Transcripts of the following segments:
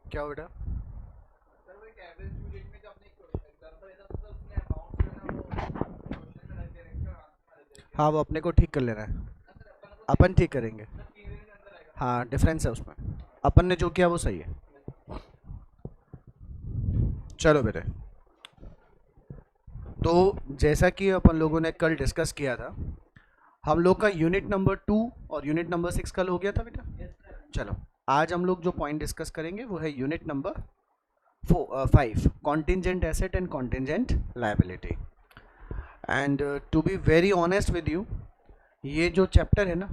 क्या हो बेटा? सर वो एक एवरेज ड्यू डेट में जो आपने एग्जांपल ऐसा था उसमें अमाउंट जो है ना वो क्वेश्चन में रख दे रखे और आंसर में रख दे रखे हाँ, हैं वो अपने को ठीक कर लेना है। ना सर अपन को अपन ठीक करेंगे। मतलब 3 दिन के अंदर आएगा हाँ, डिफरेंस है उसमें। अपन ने जो किया वो सही है। चलो बेटे, तो जैसा कि अपन लोगों ने कल डिस्कस किया था, हम लोग का यूनिट नंबर 2 और यूनिट नंबर 6 कल हो गया था बेटा। यस सर चलो, आज हम लोग जो पॉइंट डिस्कस करेंगे वो है unit number 5, contingent asset and contingent liability. And to be very honest with you, ये जो चैप्टर है ना,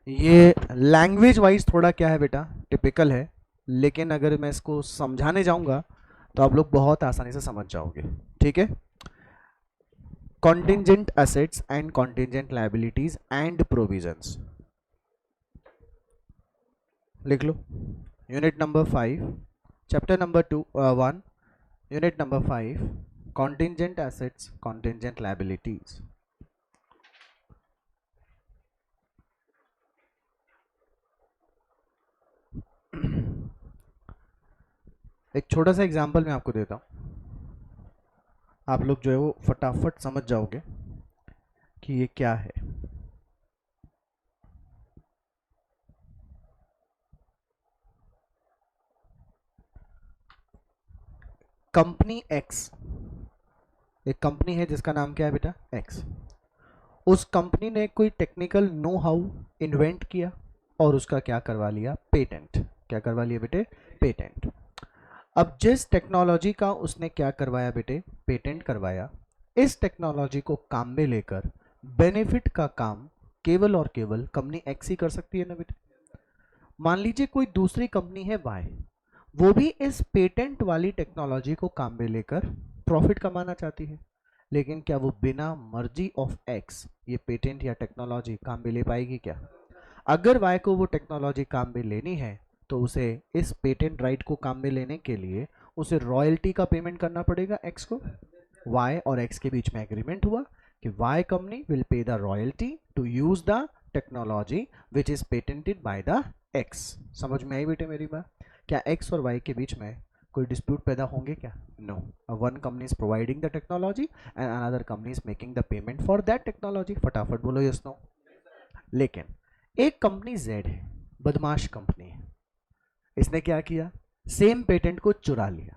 ये लैंग्वेज वाइज थोड़ा क्या है बेटा, टिपिकल है। लेकिन अगर मैं इसको समझाने जाऊंगा तो आप लोग बहुत आसानी से समझ जाओगे। ठीक है? Contingent assets and contingent liabilities and provisions, लिख लो। Unit number 5, chapter number 1, unit number 5, contingent assets contingent liabilities. एक छोटा सा एग्जांपल मैं आपको देता हूँ, आप लोग जो है वो फटाफट समझ जाओगे कि ये क्या है। कंपनी एक्स, एक कंपनी है जिसका नाम क्या है बेटा, एक्स। उस कंपनी ने कोई टेक्निकल नो हाउ इन्वेंट किया और उसका क्या करवा लिया, पेटेंट। क्या करवा लिया बेटे, पेटेंट। अब जिस टेक्नोलॉजी का उसने क्या करवाया बेटे, पेटेंट करवाया, इस टेक्नोलॉजी को काम में लेकर बेनिफिट का काम केवल और केवल कंपनी एक्स ही कर सकती है ना बेटे। मान लीजिए कोई दूसरी कंपनी है वाई, वो भी इस पेटेंट वाली टेक्नोलॉजी को काम में लेकर प्रॉफिट कमाना चाहती है, लेकिन क्या वो बिना मर्जी ऑफ एक्स ये पेटेंट या टेक्नोलॉजी काम में ले पाएगी क्या? अगर वाई को वो टेक्नोलॉजी काम में लेनी है तो उसे इस पेटेंट राइट को काम में लेने के लिए उसे रॉयल्टी का पेमेंट करना पड़ेगा एक्स को। वाई और एक्स के बीच में एग्रीमेंट हुआ कि Y company will pay the royalty to use the technology which is patented by the X. समझ में आई बेटे मेरी बात? क्या एक्स और वाई के बीच में कोई डिस्प्यूट पैदा होंगे क्या? No. One company is providing the technology and another company is making the payment for that technology. फटाफट बोलो यस नो। लेकिन एक कंपनी जेड है, बदमाश कंपनी है, इसने क्या किया, सेम पेटेंट को चुरा लिया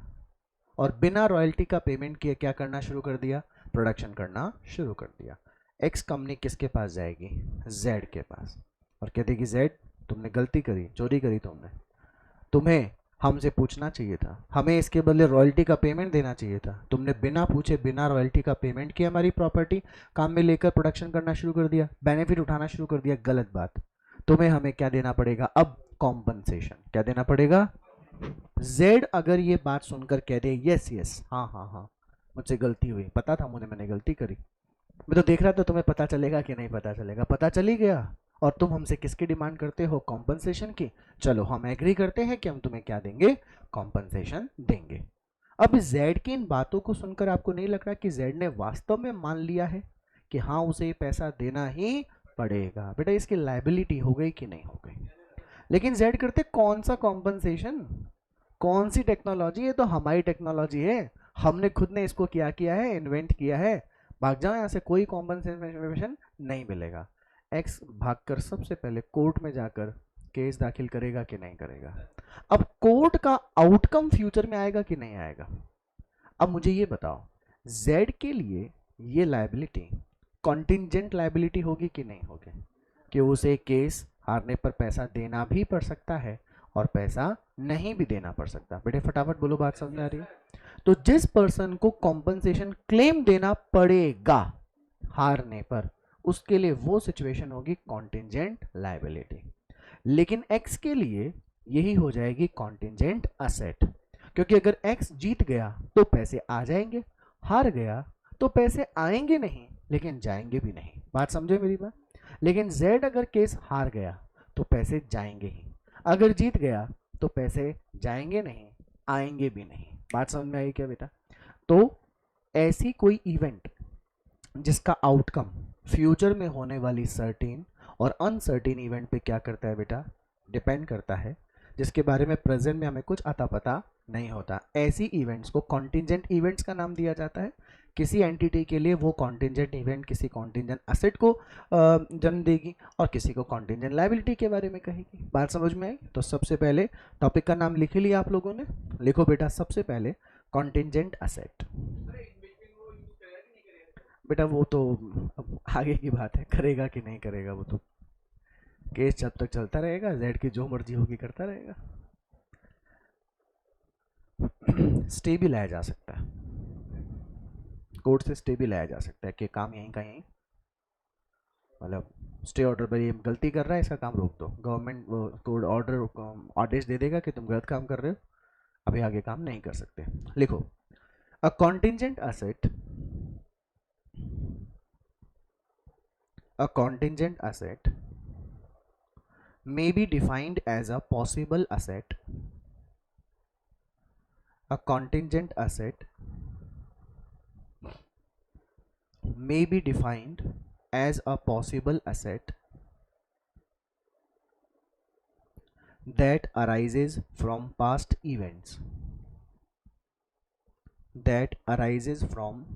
और बिना रॉयल्टी का पेमेंट किए क्या करना शुरू कर दिया, प्रोडक्शन करना शुरू कर दिया। एक्स कंपनी किसके पास जाएगी, जेड के पास, और कह देगी जेड तुमने गलती करी, चोरी करी तुमने, तुम्हें हमसे पूछना चाहिए था, हमें इसके बदले रॉयल्टी का पेमेंट देना चाहिए था, तुमने बिना पूछे बिना रॉयल्टी का पेमेंट किया, हमारी प्रॉपर्टी काम में लेकर प्रोडक्शन करना शुरू कर दिया, बेनिफिट उठाना शुरू कर दिया, गलत बात। तुम्हें हमें क्या देना पड़ेगा अब, कॉम्पनसेशन। क्या देना पड़ेगा? जेड अगर ये बात सुनकर कह दे यस यस, हाँ हाँ हाँ, मुझसे गलती हुई, पता था मुझे, मैंने गलती करी, मैं तो देख रहा था, तुम्हें पता चलेगा कि नहीं पता चलेगा, पता चल ही गया, और तुम हमसे किसकी डिमांड करते हो, कॉम्पनसेशन की। चलो हम एग्री करते हैं कि हम तुम्हें क्या देंगे, कॉम्पनसेशन देंगे। अब जेड की इन बातों को सुनकर आपको नहीं लग रहा कि जेड ने वास्तव में मान लिया है कि हाँ उसे ये पैसा देना ही पड़ेगा? बेटा इसकी लाइबिलिटी हो गई कि नहीं हो गई? लेकिन जेड करते कौन सा कॉम्पनसेशन, कौन सी टेक्नोलॉजी, है तो हमारी टेक्नोलॉजी है, हमने खुद ने इसको क्या किया है, इन्वेंट किया है, भाग जाओ यहाँ से, कोई कॉम्पनसेशन नहीं मिलेगा। एक्स भागकर सबसे पहले कोर्ट में जाकर केस दाखिल करेगा कि नहीं करेगा? अब कोर्ट का आउटकम फ्यूचर में आएगा कि नहीं आएगा? अब मुझे ये बताओ, जेड के लिए ये लाइबिलिटी कॉन्टिजेंट लाइबिलिटी होगी कि नहीं होगी, कि उसे केस हारने पर पैसा देना भी पड़ सकता है और पैसा नहीं भी देना पड़ सकता? बेटे फटाफट बोलो, बात समझ में आ रही है? तो जिस पर्सन को कॉम्पनसेशन क्लेम देना पड़ेगा हारने पर, उसके लिए वो सिचुएशन होगी कॉन्टिजेंट लाइबिलिटी। लेकिन एक्स के लिए यही हो जाएगी कॉन्टिजेंट असेट, क्योंकि अगर एक्स जीत गया तो पैसे आ जाएंगे, हार गया तो पैसे आएंगे नहीं लेकिन जाएंगे भी नहीं। बात समझे मेरी बात? लेकिन जेड अगर केस हार गया तो पैसे जाएंगे ही, अगर जीत गया तो पैसे जाएंगे नहीं, आएंगे भी नहीं। बात समझ में आई क्या बेटा? तो ऐसी कोई इवेंट जिसका आउटकम फ्यूचर में होने वाली सर्टेन और अनसर्टेन इवेंट पे क्या करता है बेटा, डिपेंड करता है, जिसके बारे में प्रेजेंट में हमें कुछ अता पता नहीं होता। ऐसी इवेंट्स को कॉन्टिजेंट इवेंट्स का नाम दिया जाता है। किसी एंटिटी के लिए वो कॉन्टिजेंट इवेंट किसी कॉन्टिजेंट असेट को जन्म देगी और किसी को कॉन्टिजेंट लायबिलिटी के बारे में कहेगी। बात समझ में आई? तो सबसे पहले टॉपिक का नाम लिख लिया आप लोगों ने? लिखो बेटा, सबसे पहले contingent asset. Sir in between वो यूज करेगा कि नहीं करेगा? बेटा वो तो अब आगे की बात है, करेगा कि नहीं करेगा वो तो केस जब तक चलता रहेगा, जेड की जो मर्जी होगी करता रहेगा। स्टे भी लाया जा सकता है, कोर्ट से स्टे भी लाया जा सकता है कि काम यहीं का यहीं, मतलब स्टे ऑर्डर पर ये गलती कर रहा है, इसका काम रोक दो। गवर्नमेंट वो कोर्ट ऑर्डर आदेश दे देगा कि तुम गलत काम कर रहे हो, अभी आगे काम नहीं कर सकते। लिखो, a contingent asset, a contingent asset may be defined as a possible asset. A contingent asset may be defined as a possible asset that arises from past events, that arises from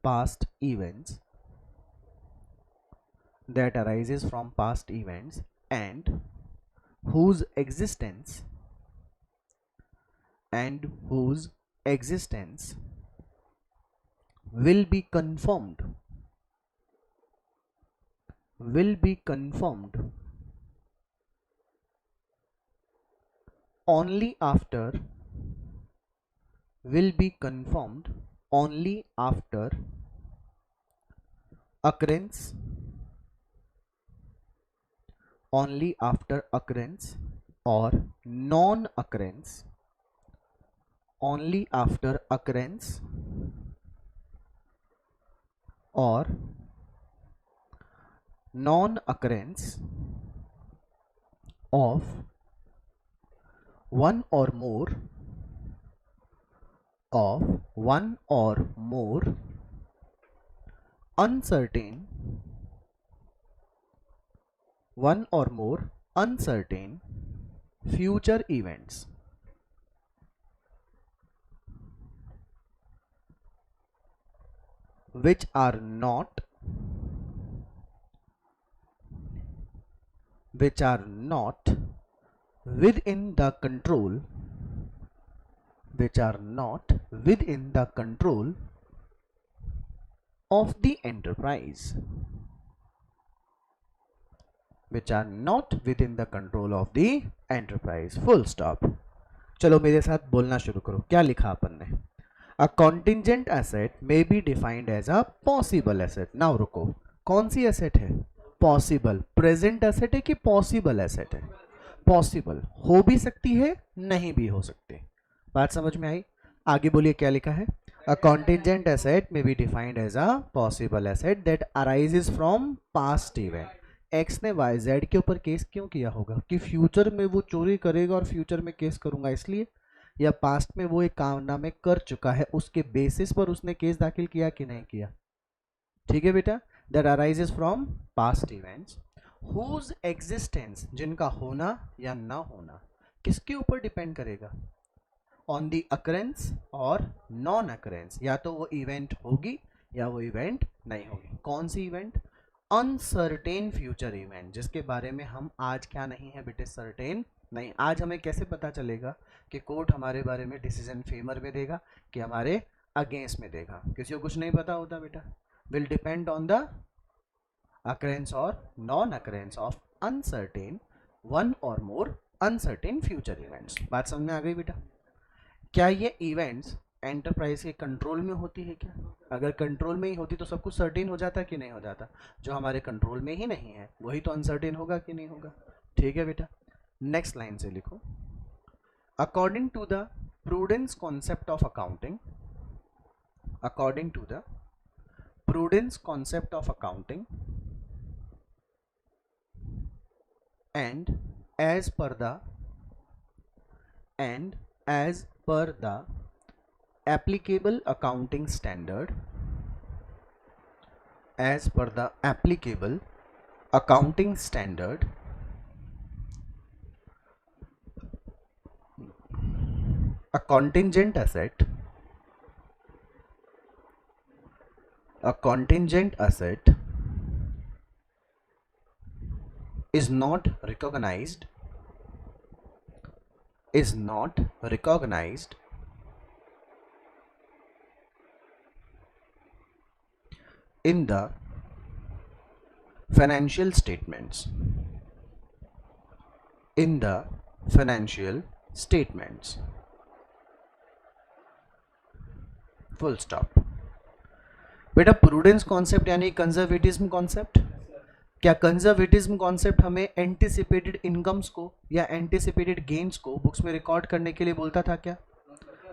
past events, that arises from past events and whose existence will be confirmed only after occurrence or non-occurrence, only after occurrence or non-occurrence of one or more uncertain future events which are not within the control of the enterprise, full stop। चलो मेरे साथ बोलना शुरू करो, क्या लिखा अपन ने? A contingent asset may be defined as a possible asset। Now रुको, कौन सी एसेट है? पॉसिबल। प्रेजेंट एसेट है कि पॉसिबल एसेट है? पॉसिबल, हो भी सकती है, नहीं भी हो सकती। बात समझ में आई? आगे बोलिए क्या लिखा है? A contingent asset may be defined as a possible asset that arises from past event। X ने वाई जेड के ऊपर केस क्यों किया होगा? कि फ्यूचर में वो चोरी करेगा और फ्यूचर में केस करूंगा इसलिए, या पास्ट में वो एक कारनामे कर चुका है उसके बेसिस पर उसने केस दाखिल किया कि नहीं किया? ठीक है बेटा, that arises from past events whose existence, जिनका होना या ना होना किसके ऊपर डिपेंड करेगा? ऑन द अकरेंस और नॉन अकरेंस, या तो वो इवेंट होगी या वो इवेंट नहीं होगी। कौन सी इवेंट? अनसर्टेन फ्यूचर इवेंट, जिसके बारे में हम आज क्या नहीं है बेटे? सर्टेन नहीं। आज हमें कैसे पता चलेगा कि कोर्ट हमारे बारे में डिसीजन फेवर में देगा कि हमारे अगेंस्ट में देगा? किसी को कुछ नहीं पता होता बेटा। Will depend on the occurrence और non occurrence of uncertain one or more uncertain future events. बात समझ में आ गई बेटा? क्या ये इवेंट्स एंटरप्राइज के कंट्रोल में होती है क्या? अगर कंट्रोल में ही होती तो सब कुछ सर्टेन हो जाता कि नहीं हो जाता? जो हमारे कंट्रोल में ही नहीं है वही तो अनसर्टेन होगा कि नहीं होगा? ठीक है बेटा, नेक्स्ट लाइन से लिखो, according to the prudence concept of accounting, according to the prudence concept of accounting and as per the applicable accounting standard, as per the applicable accounting standard, A contingent asset, a contingent asset is not recognized, is not recognized in the financial statements, in the financial statements, full stop. बेटा prudence concept यानी conservatism concept, क्या conservatism concept हमें anticipated incomes को या anticipated gains को books में record करने के लिए बोलता था क्या?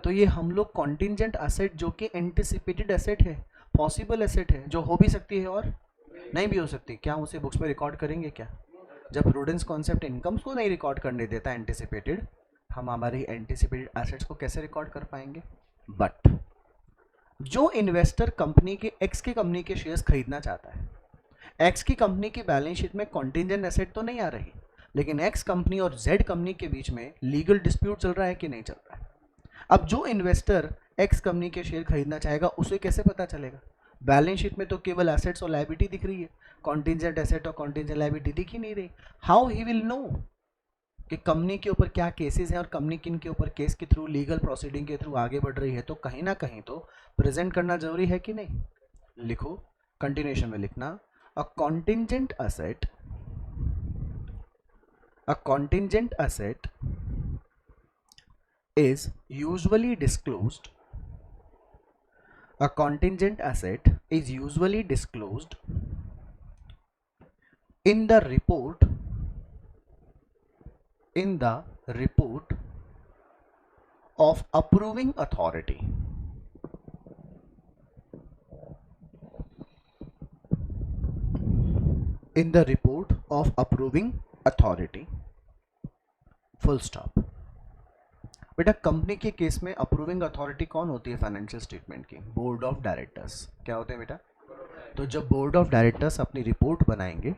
तो ये हम लोग कॉन्टिजेंट एसेट जो कि एंटिसिपेटेड एसेट है, पॉसिबल एसेट है, जो हो भी सकती है और नहीं भी हो सकती, क्या हम उसे बुक्स में रिकॉर्ड करेंगे क्या? जब प्रूडेंस कॉन्सेप्ट इनकम्स को नहीं रिकॉर्ड करने देता एंटिसिपेटेड, हम हमारी एंटिसिपेटेड एसेट्स को कैसे रिकॉर्ड कर पाएंगे? बट जो इन्वेस्टर कंपनी के एक्स की कंपनी के शेयर्स खरीदना चाहता है, एक्स की कंपनी की बैलेंस शीट में कॉन्टिजेंट एसेट तो नहीं आ रही, लेकिन एक्स कंपनी और जेड कंपनी के बीच में लीगल डिस्प्यूट चल रहा है कि नहीं चल रहा है। अब जो इन्वेस्टर एक्स कंपनी के शेयर खरीदना चाहेगा उसे कैसे पता चलेगा? बैलेंस शीट में तो केवल एसेट्स और लायबिलिटी दिख रही है, कॉन्टिजेंट एसेट और कॉन्टिजेंट लायबिलिटी दिख ही नहीं रही। हाउ ही विल नो कि कंपनी के ऊपर क्या केसेस हैं और कंपनी किन के ऊपर केस के थ्रू, लीगल प्रोसीडिंग के थ्रू आगे बढ़ रही है? तो कहीं ना कहीं तो प्रेजेंट करना जरूरी है कि नहीं? लिखो, कंटिन्यूएशन में लिखना, a contingent asset, a contingent asset is usually disclosed, a contingent asset is usually disclosed in the report, in the report of approving authority, in the report of approving authority, full stop. बेटा company के case में approving authority कौन होती है financial statement की? Board of directors. क्या होते हैं बेटा? तो जब बोर्ड ऑफ डायरेक्टर्स अपनी रिपोर्ट बनाएंगे,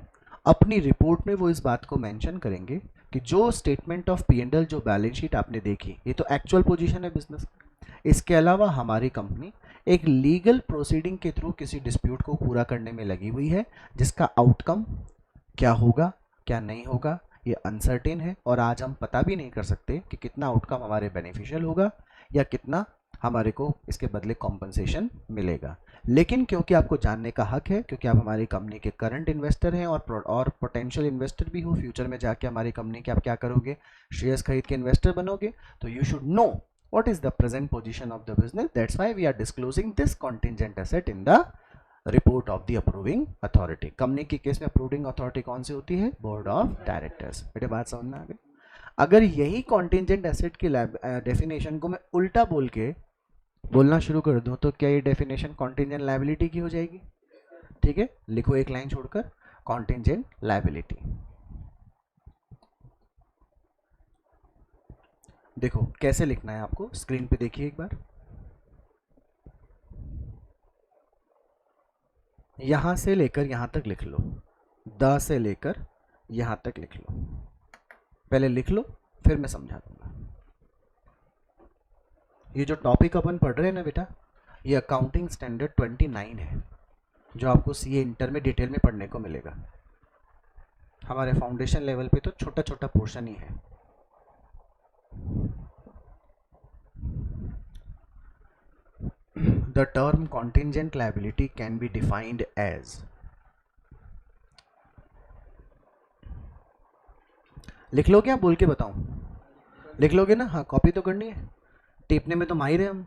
अपनी रिपोर्ट में वो इस बात को मेंशन करेंगे कि जो स्टेटमेंट ऑफ P&L, जो बैलेंस शीट आपने देखी, ये तो एक्चुअल पोजीशन है बिजनेस। इसके अलावा हमारी कंपनी एक लीगल प्रोसीडिंग के थ्रू किसी डिस्प्यूट को पूरा करने में लगी हुई है, जिसका आउटकम क्या होगा क्या नहीं होगा ये अनसर्टेन है, और आज हम पता भी नहीं कर सकते कि कितना आउटकम हमारे बेनिफिशियल होगा या कितना हमारे को इसके बदले कॉम्पनसेशन मिलेगा। लेकिन क्योंकि आपको जानने का हक है, क्योंकि आप हमारी कंपनी के करंट इन्वेस्टर हैं और पोटेंशियल इन्वेस्टर भी हो, फ्यूचर में जाके हमारी कंपनी के आप क्या करोगे? शेयर्स खरीद के इन्वेस्टर बनोगे, तो you should know what is the present position of the business. That's why we are disclosing this contingent asset in the report of the approving authority. Company के केस में अप्रूविंग अथॉरिटी कौन सी होती है? Board of directors. बेटे बात समझ में आ गई? अगर यही कॉन्टिजेंट एसेट की डेफिनेशन को मैं उल्टा बोल के बोलना शुरू कर दूं, तो क्या ये डेफिनेशन कॉन्टिजेंट लायबिलिटी की हो जाएगी? ठीक है, लिखो एक लाइन छोड़कर, कॉन्टिजेंट लायबिलिटी। देखो कैसे लिखना है आपको, स्क्रीन पे देखिए एक बार। यहां से लेकर यहां तक लिख लो, द से लेकर यहां तक लिख लो। पहले लिख लो, फिर मैं समझा दूंगा। ये जो टॉपिक अपन पढ़ रहे हैं ना बेटा, ये अकाउंटिंग स्टैंडर्ड 29 है, जो आपको सीए इंटर में डिटेल में पढ़ने को मिलेगा। हमारे फाउंडेशन लेवल पे तो छोटा छोटा पोर्शन ही है। The term contingent liability can be defined as, लिख लो क्या? बोल के बताऊं? लिख लोगे ना? हाँ, कॉपी तो करनी है, टिपने में तो माहिर है हम।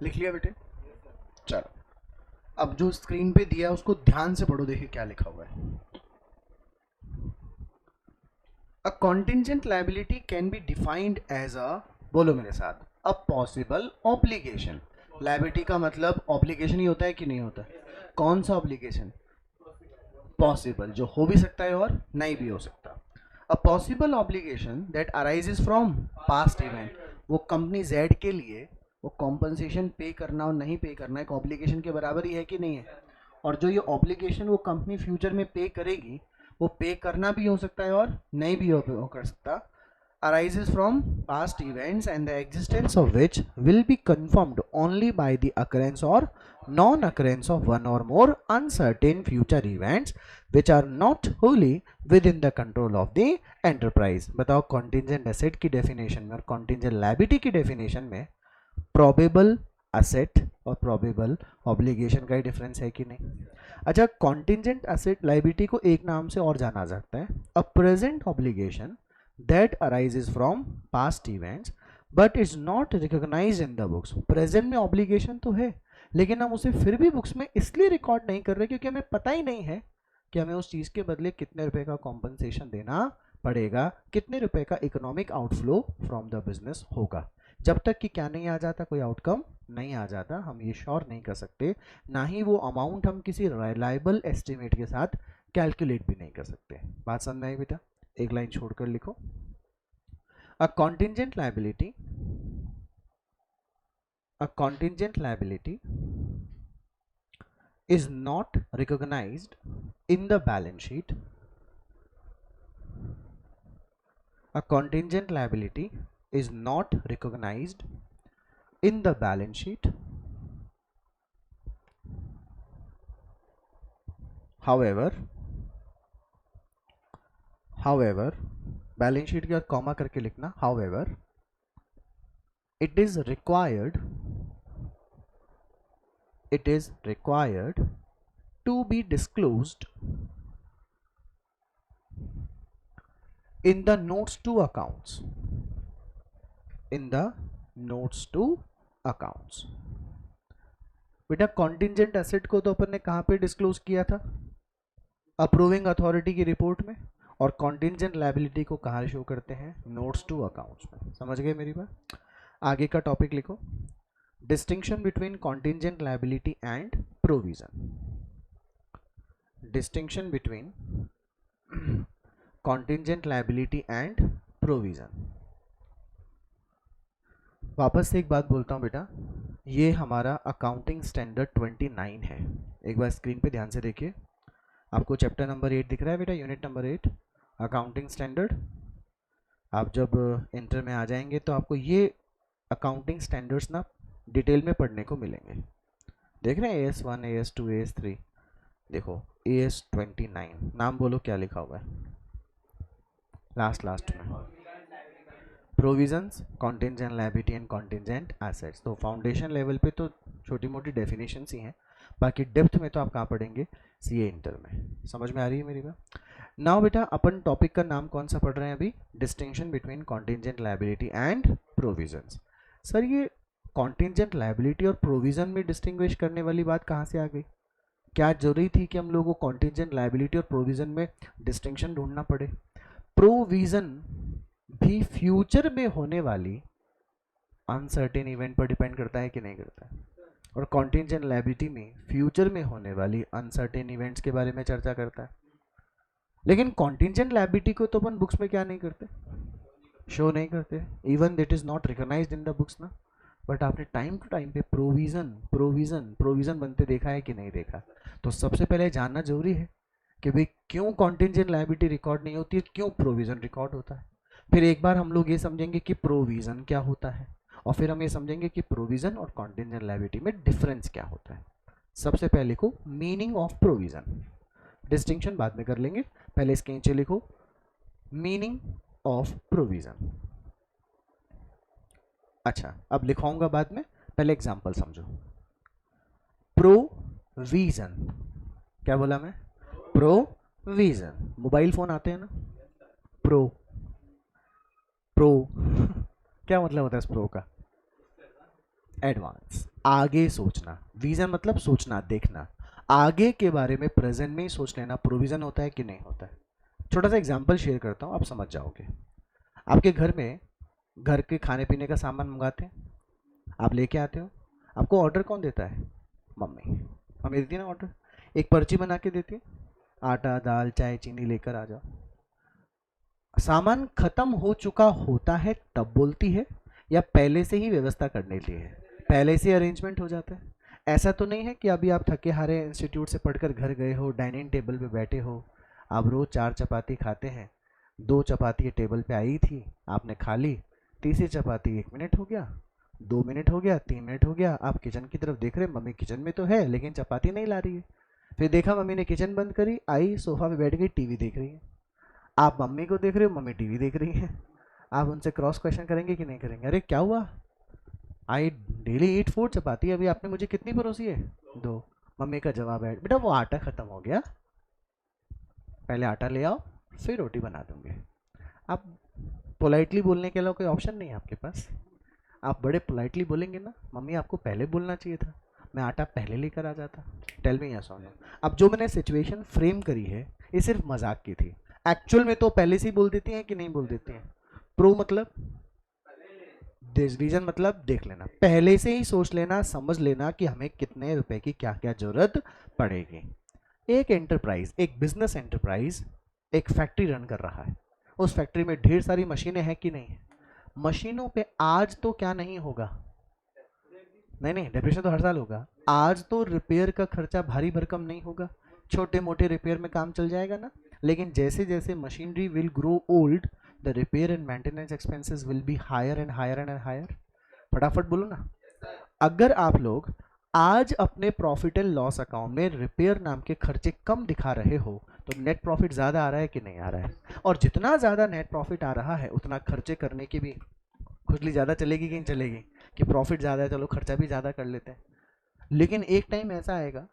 लिख लिया बेटे? चलो, अब जो स्क्रीन पे दिया है उसको ध्यान से पढ़ो, देखिए क्या लिखा हुआ है। A contingent liability can be defined as a, बोलो मेरे साथ, अ पॉसिबल ऑब्लिगेशन। लायबिलिटी का मतलब ऑब्लिगेशन ही होता है कि नहीं होता? कौन सा ऑब्लिगेशन? पॉसिबल, जो हो भी सकता है और नहीं भी हो सकता। अ possible obligation that arises from past event, वो कंपनी जेड के लिए वो कॉम्पनसेशन पे करना और नहीं पे करना एक ऑब्लिगेशन के बराबर ही है कि नहीं है? और जो ये ऑब्लिगेशन वो कंपनी फ्यूचर में पे करेगी, वो पे करना भी हो सकता है और नहीं भी हो कर सकता, arises from past events and the existence of which will be confirmed only by the occurrence or non-occurrence of one or more uncertain future events which are not wholly within the control of the enterprise। बताओ contingent asset की definition में और contingent liability की definition में probable asset और probable obligation का ही difference है कि नहीं? अच्छा, contingent asset liability को एक नाम से और जाना जाता है a present obligation that arises from past events but is not recognized in the books। Present में ऑब्लिगेशन तो है लेकिन हम उसे फिर भी बुक्स में इसलिए रिकॉर्ड नहीं कर रहे क्योंकि हमें पता ही नहीं है कि हमें उस चीज के बदले कितने रुपए का कॉम्पनसेशन देना पड़ेगा, कितने रुपए का economic outflow from the business होगा। जब तक कि क्या नहीं आ जाता, कोई आउटकम नहीं आ जाता, हम ये श्योर नहीं कर सकते, ना ही वो अमाउंट हम किसी रिलायबल एस्टिमेट के साथ कैलकुलेट भी नहीं कर सकते। बात समझ में आई बेटा? एक लाइन छोड़कर लिखो, a contingent liability is not recognized in the balance sheet. A contingent liability is not recognized in the balance sheet. However, balance sheet के बाद कॉमा करके लिखना, however it is required to be disclosed in the notes to accounts, in the notes to accounts। बेटा contingent asset को तो अपन ने कहां पे डिस्क्लोज किया था? अप्रूविंग अथॉरिटी की रिपोर्ट में। और कॉन्टिंजेंट लायबिलिटी को कहाँ शो करते हैं? नोट्स टू अकाउंट्स में। समझ गए मेरी बात? आगे का टॉपिक लिखो, distinction between contingent liability and provision. Distinction between contingent liability and provision. वापस से एक बात बोलता हूँ बेटा, ये हमारा अकाउंटिंग स्टैंडर्ड 29 है। एक बार स्क्रीन पे ध्यान से देखिए, आपको चैप्टर नंबर 8 दिख रहा है बेटा, यूनिट नंबर 8 अकाउंटिंग स्टैंडर्ड। आप जब इंटर में आ जाएंगे तो आपको ये अकाउंटिंग स्टैंडर्ड्स ना डिटेल में पढ़ने को मिलेंगे। देख रहे हैं AS1, AS2, AS3, देखो AS29, नाम बोलो क्या लिखा हुआ है लास्ट में? Provisions, contingent liability and contingent assets. तो फाउंडेशन लेवल पे तो छोटी मोटी डेफिनेशंस ही हैं, बाकी डेप्थ में तो आप कहाँ पढ़ेंगे? CA इंटर में। समझ में आ रही है मेरी बात? नाउ बेटा अपन टॉपिक का नाम कौन सा पढ़ रहे हैं अभी? Distinction between contingent liability and provisions. Sir ये कॉन्टिंजेंट लायबिलिटी और प्रोविजन में डिस्टिंग्विश करने वाली बात कहाँ से आ गई? क्या जरूरी थी कि हम लोगों को कॉन्टिंजेंट लायबिलिटी और प्रोविजन में डिस्टिंक्शन ढूंढना पड़े? प्रोविजन भी फ्यूचर में होने वाली अनसर्टेन इवेंट पर डिपेंड करता है कि नहीं करता है? और कॉन्टिंजेंट लायबिलिटी में फ्यूचर में होने वाली अनसर्टेन इवेंट्स के बारे में चर्चा करता है। लेकिन कॉन्टिंजेंट लायबिलिटी को तो अपन बुक्स में क्या नहीं करते? शो नहीं करते, even that is not recognized in the books ना। बट आपने टाइम टू टाइम पे प्रोविजन बनते देखा है कि नहीं देखा? तो सबसे पहले जानना जरूरी है कि भाई क्यों कॉन्टिंजेंट लायबिलिटी रिकॉर्ड नहीं होती है, क्यों प्रोविजन रिकॉर्ड होता है। फिर एक बार हम लोग ये समझेंगे कि प्रोविजन क्या होता है, और फिर हम ये समझेंगे कि प्रोविजन और कॉन्टिंजेंट लायबिलिटी में डिफरेंस क्या होता है। सबसे पहले लिखो मीनिंग ऑफ प्रोविजन, डिस्टिंक्शन बाद में कर लेंगे, पहले इसके नीचे लिखो मीनिंग ऑफ प्रोविजन। अच्छा अब लिखाऊंगा बाद में, पहले एग्जांपल समझो। प्रोविजन, क्या बोला मैं? प्रोविजन। मोबाइल फोन आते हैं ना, प्रो क्या मतलब होता है इस प्रो का? एडवांस। आगे सोचना, विजन मतलब सोचना, देखना, आगे के बारे में प्रेजेंट में ही सोच लेना प्रोविजन होता है कि नहीं होता है। छोटा सा एग्जांपल शेयर करता हूँ, आप समझ जाओगे। आपके घर में घर के खाने पीने का सामान मंगाते हैं, आप लेके आते हो, आपको ऑर्डर कौन देता है? मम्मी। मम्मी देती है ना ऑर्डर, एक पर्ची बना के देती है, आटा दाल चाय चीनी लेकर आ जाओ। सामान खत्म हो चुका होता है तब बोलती है, या पहले से ही व्यवस्था करने के लिए है, पहले से अरेंजमेंट हो जाता है? ऐसा तो नहीं है कि अभी आप थके हारे इंस्टीट्यूट से पढ़कर घर गए हो, डाइनिंग टेबल पे बैठे हो, आप रोज 4 चपाती खाते हैं, 2 चपाती टेबल पे आई थी, आपने खा ली, तीसरी चपाती 1 मिनट हो गया, 2 मिनट हो गया, 3 मिनट हो गया, आप किचन की तरफ देख रहे हैं, मम्मी किचन में तो है लेकिन चपाती नहीं ला रही है। फिर देखा मम्मी ने किचन बंद करी, आई सोफा पे बैठ गई, टीवी देख रही है। आप मम्मी को देख रहे हो, मम्मी टीवी देख रही है। आप उनसे क्रॉस क्वेश्चन करेंगे कि नहीं करेंगे? अरे क्या हुआ? आई डेली ईट 4 चपाती, अभी आपने मुझे कितनी परोसी है? 2। मम्मी का जवाब है, बेटा वो आटा खत्म हो गया, पहले आटा ले आओ फिर रोटी बना दूंगे। आप पोलाइटली बोलने के अलावा कोई ऑप्शन नहीं है आपके पास। आप बड़े पोलाइटली बोलेंगे ना, मम्मी आपको पहले बोलना चाहिए था, मैं आटा पहले लेकर आ जाता। टेल मी यस और नो। अब जो मैंने सिचुएशन फ्रेम करी है ये सिर्फ मजाक की थी, एक्चुअल में तो पहले से ही बोल देती हैं कि नहीं बोल देती हैं? प्रो मतलब रीजन मतलब देख लेना, पहले से ही सोच लेना, समझ लेना कि हमें कितने रुपए की क्या क्या जरूरत पड़ेगी। एक एंटरप्राइज, एक बिजनेस एंटरप्राइज एक फैक्ट्री रन कर रहा है, उस फैक्ट्री में ढेर सारी मशीनें हैं कि नहीं? मशीनों पे आज तो क्या नहीं होगा? नहीं नहीं, डेप्रिसिएशन तो हर साल होगा। आज तो रिपेयर का खर्चा भारी भरकम नहीं होगा, छोटे मोटे रिपेयर में काम चल जाएगा ना। लेकिन जैसे जैसे machinery will grow old, the repair and maintenance expenses will be higher and higher and higher. फटाफट बोलो ना। अगर आप लोग आज अपने प्रॉफिट एंड लॉस अकाउंट में रिपेयर नाम के खर्चे कम दिखा रहे हो तो नेट प्रॉफिट ज्यादा आ रहा है कि नहीं आ रहा है? और जितना ज्यादा नेट प्रॉफिट आ रहा है उतना खर्चे करने की भी खुजली ज्यादा चलेगी कि नहीं चलेगी? कि प्रॉफिट ज्यादा है चलो खर्चा भी ज्यादा कर लेते हैं। लेकिन एक टाइम ऐसा आएगा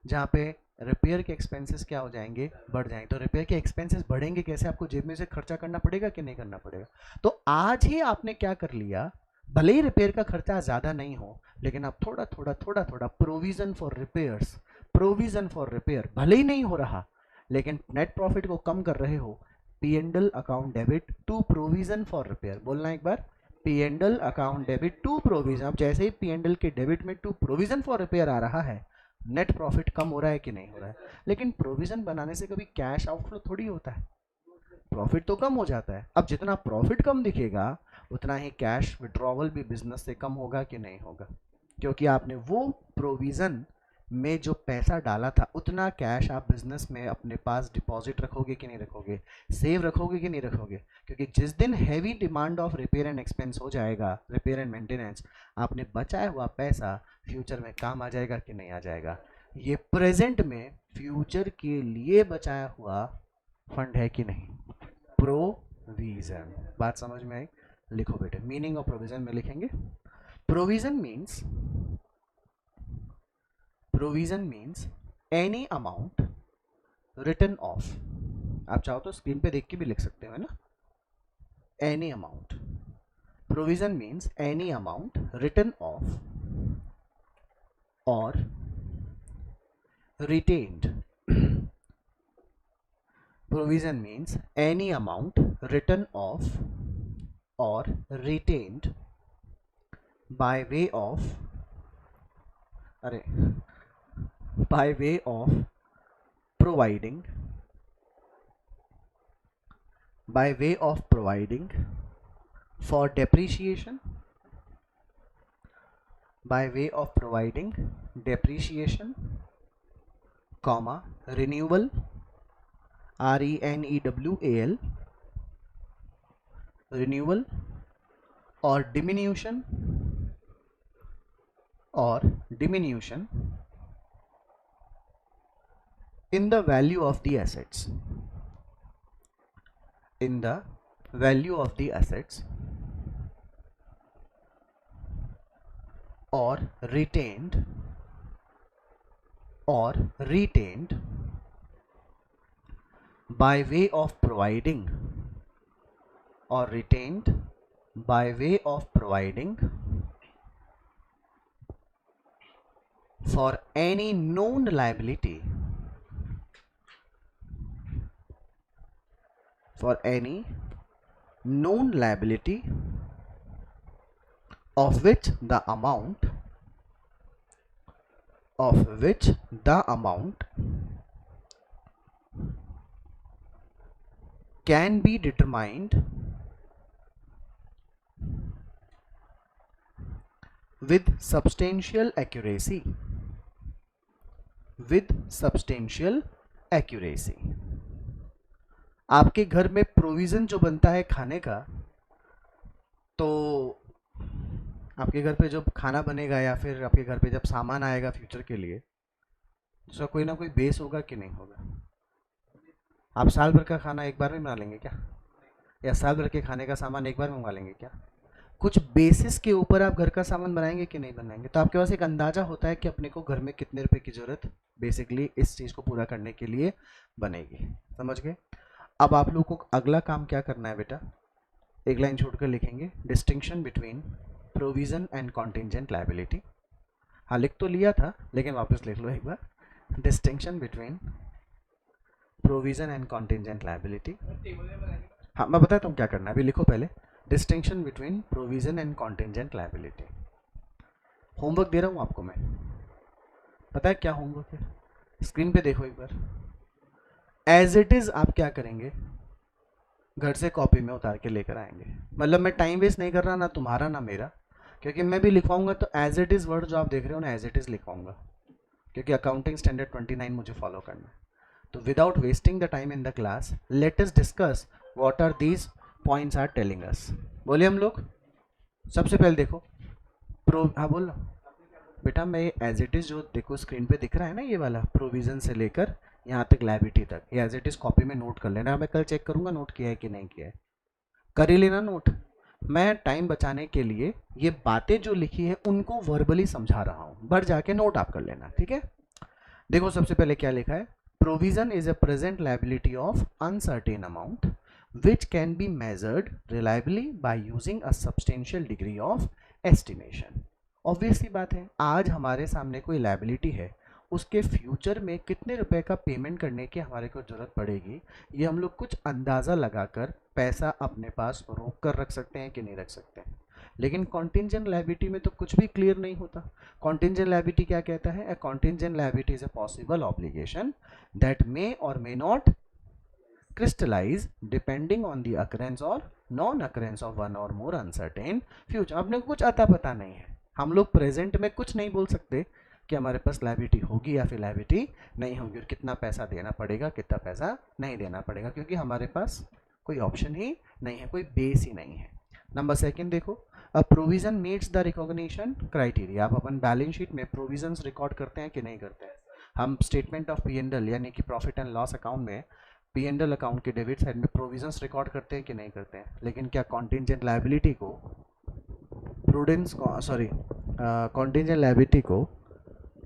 जहाँ पे रिपेयर के एक्सपेंसेस क्या हो जाएंगे? बढ़ जाएंगे। तो रिपेयर के एक्सपेंसेस बढ़ेंगे कैसे? आपको जेब में से खर्चा करना पड़ेगा कि नहीं करना पड़ेगा? तो आज ही आपने क्या कर लिया, भले ही रिपेयर का खर्चा ज़्यादा नहीं हो लेकिन आप थोड़ा थोड़ा थोड़ा थोड़ा provision for repairs, provision for repair भले ही नहीं हो रहा लेकिन नेट प्रॉफिट को कम कर रहे हो। P and L account debit to provision for repair, बोलना एक बार, P and L account debit to provision. अब जैसे ही पी एंड एल के डेबिट में टू प्रोविजन फॉर रिपेयर आ रहा है, नेट प्रॉफिट कम हो रहा है कि नहीं हो रहा है? लेकिन प्रोविजन बनाने से कभी कैश आउटफ्लो थोड़ी होता है, प्रॉफिट तो कम हो जाता है। अब जितना प्रॉफिट कम दिखेगा उतना ही कैश विड्रॉवल भी बिजनेस से कम होगा कि नहीं होगा? क्योंकि आपने वो प्रोविजन में जो पैसा डाला था उतना कैश आप बिजनेस में अपने पास डिपॉजिट रखोगे कि नहीं रखोगे, सेव रखोगे कि नहीं रखोगे? क्योंकि जिस दिन heavy demand of repair and expense हो जाएगा, रिपेयर एंड मेंटेनेंस, आपने बचाया हुआ पैसा फ्यूचर में काम आ जाएगा कि नहीं आ जाएगा? ये प्रेजेंट में फ्यूचर के लिए बचाया हुआ फंड है कि नहीं? प्रोविजन। बात समझ में आई? लिखो बेटे, मीनिंग ऑफ प्रोविजन में लिखेंगे। Provision means any amount return of. आप चाहो तो स्क्रीन पे देख के भी लिख सकते हो, है ना? Any amount, provision means any amount return of और retained. Provision means any amount written off or retained by way of providing for depreciation, comma, renewal, renewal, renewal or diminution in the value of the assets, or retained by way of providing for any known liability, for any known liability of which the amount can be determined with substantial accuracy, आपके घर में provision जो बनता है खाने का, तो आपके घर पे जब खाना बनेगा या फिर आपके घर पे जब सामान आएगा फ्यूचर के लिए, उसका कोई ना कोई बेस होगा कि नहीं होगा? आप साल भर का खाना एक बार में बना लेंगे क्या? या साल भर के खाने का सामान एक बार में मंगा लेंगे क्या? कुछ बेसिस के ऊपर आप घर का सामान बनाएंगे कि नहीं बनाएंगे? तो आपके पास एक अंदाजा होता है कि अपने को घर में कितने रुपए की जरूरत बेसिकली इस चीज़ को पूरा करने के लिए बनेगी। समझ गए? अब आप लोगों को अगला काम क्या करना है बेटा, एक लाइन छोड़कर लिखेंगे distinction between provision and contingent liability. हाँ लिख तो लिया था लेकिन वापस लिख लो एक बार, distinction between provision and contingent liability. हाँ मैं बताता हूँ क्या करना है, अभी लिखो पहले distinction between provision and contingent liability. Homework दे रहा हूँ आपको मैं, पता है क्या होमवर्क है? स्क्रीन पे देखो एक बार। एज इट इज आप क्या करेंगे, घर से कॉपी में उतार के लेकर आएंगे। मतलब मैं टाइम वेस्ट नहीं कर रहा, ना तुम्हारा ना मेरा, क्योंकि मैं भी लिखवाऊंगा तो एज इट इज वर्ड जो आप देख रहे हो ना एज इट इज लिखवाऊंगा, क्योंकि अकाउंटिंग स्टैंडर्ड 29 मुझे फॉलो करना है। तो without wasting the time in the class let us discuss what are these points are telling us. बोलिए हम लोग। सबसे पहले देखो हाँ बोलो बेटा, मैं एज इट इज जो देखो स्क्रीन पे दिख रहा है ना ये वाला, प्रोविजन से लेकर यहाँ तक लायबिलिटी तक, ये एज इट इज कॉपी में नोट कर लेना। मैं कल चेक करूंगा नोट किया है कि नहीं किया है, कर ही लेना नोट। मैं टाइम बचाने के लिए ये बातें जो लिखी है उनको वर्बली समझा रहा हूँ, बढ़ जाके नोट आप कर लेना, ठीक है? देखो सबसे पहले क्या लिखा है, provision is a present liability of uncertain amount which can be measured reliably by using a substantial degree of estimation। Obviously बात है, आज हमारे सामने कोई लायबिलिटी है, उसके फ्यूचर में कितने रुपए का पेमेंट करने की हमारे को जरूरत पड़ेगी, ये हम लोग कुछ अंदाज़ा लगाकर पैसा अपने पास रोक कर रख सकते हैं कि नहीं रख सकते हैं। लेकिन कॉन्टिंजेंट लायबिलिटी में तो कुछ भी क्लियर नहीं होता। कॉन्टिंजेंट लायबिलिटी क्या कहता है? A contingent liability is a possible obligation that may or may not crystallize depending on the occurrence or non occurrence of one or more uncertain future। अपने को कुछ अता पता नहीं है, हम लोग प्रेजेंट में कुछ नहीं बोल सकते कि हमारे पास लायबिलिटी होगी या फिर लायबिलिटी नहीं होगी, और कितना पैसा देना पड़ेगा कितना पैसा नहीं देना पड़ेगा, क्योंकि हमारे पास कोई ऑप्शन ही नहीं है, कोई बेस ही नहीं है। नंबर सेकंड देखो, a provision meets the recognition criteria. आप अपन बैलेंस शीट में प्रोविजंस रिकॉर्ड करते हैं कि नहीं करते हैं? हम स्टेटमेंट ऑफ P&L यानी कि प्रॉफिट एंड लॉस अकाउंट में P&L अकाउंट के डेबिट साइड में प्रोविजंस रिकॉर्ड करते हैं कि नहीं करते हैं? लेकिन क्या कॉन्टिंजेंट लायबिलिटी को कॉन्टिंजेंट लायबिलिटी को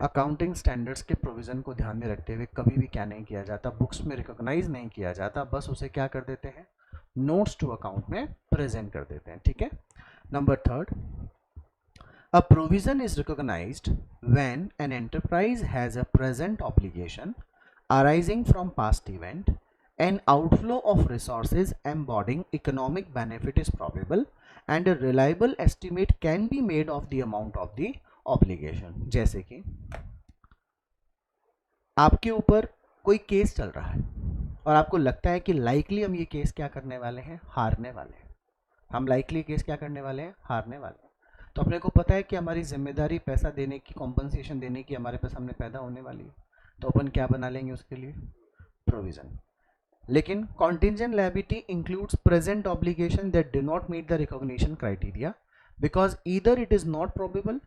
अकाउंटिंग स्टैंडर्ड्स के प्रोविजन को ध्यान में रखते हुए कभी भी क्या नहीं किया जाता, बुक्स में रिकॉग्नाइज नहीं किया जाता, बस उसे क्या कर देते हैं, नोट्स टू अकाउंट में प्रेजेंट कर देते हैं, ठीक है? Number third, a provision is recognized when an enterprise has a present obligation arising from past event, an outflow of resources embodying economic benefit is probable and a reliable estimate can be made of the amount of the obligation। जैसे कि आपके ऊपर कोई case चल रहा है और आपको लगता है कि लाइकली हम ये केस क्या करने वाले हैं, हारने वाले हैं। हम लाइकली केस क्या करने वाले हैं, हारने वाले हैं। तो अपने को पता है कि हमारी जिम्मेदारी पैसा देने की, कॉम्पनसेशन देने की हमारे पास सामने पैदा होने वाली है, तो अपन क्या बना लेंगे उसके लिए, प्रोविजन। लेकिन contingent liability includes present obligation that do not meet the recognition criteria because either it is not probable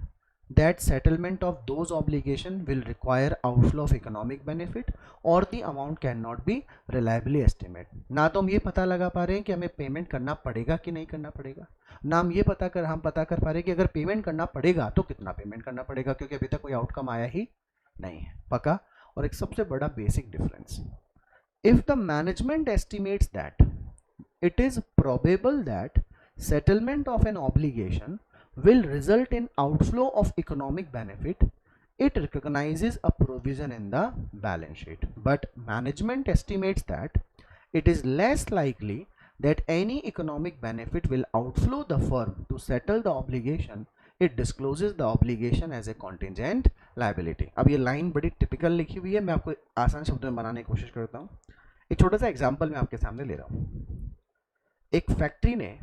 that settlement of those obligation will require outflow of economic benefit or the amount cannot be reliably estimated। ना तो हम ये पता लगा पा रहे हैं कि हमें पेमेंट करना पड़ेगा कि नहीं करना पड़ेगा, ना हम ये पता कर पा रहे हैं कि अगर पेमेंट करना पड़ेगा तो कितना पेमेंट करना पड़ेगा, क्योंकि अभी तक कोई आउटकम आया ही नहीं है, पक्का। और एक सबसे बड़ा basic difference, if the management estimates that it is probable that settlement of an obligation will result in outflow of economic benefit it recognizes a provision in the balance sheet, but management estimates that it is less likely that any economic benefit will outflow the firm to settle the obligation. It discloses the obligation as a contingent liability. अब ये line बड़ी typical लिखी हुई है, मैं आपको आसान शब्दों में बनाने की कोशिश करता हूँ. एक छोटा सा एग्जांपल मैं आपके सामने ले रहा हूँ. एक फैक्ट्री ने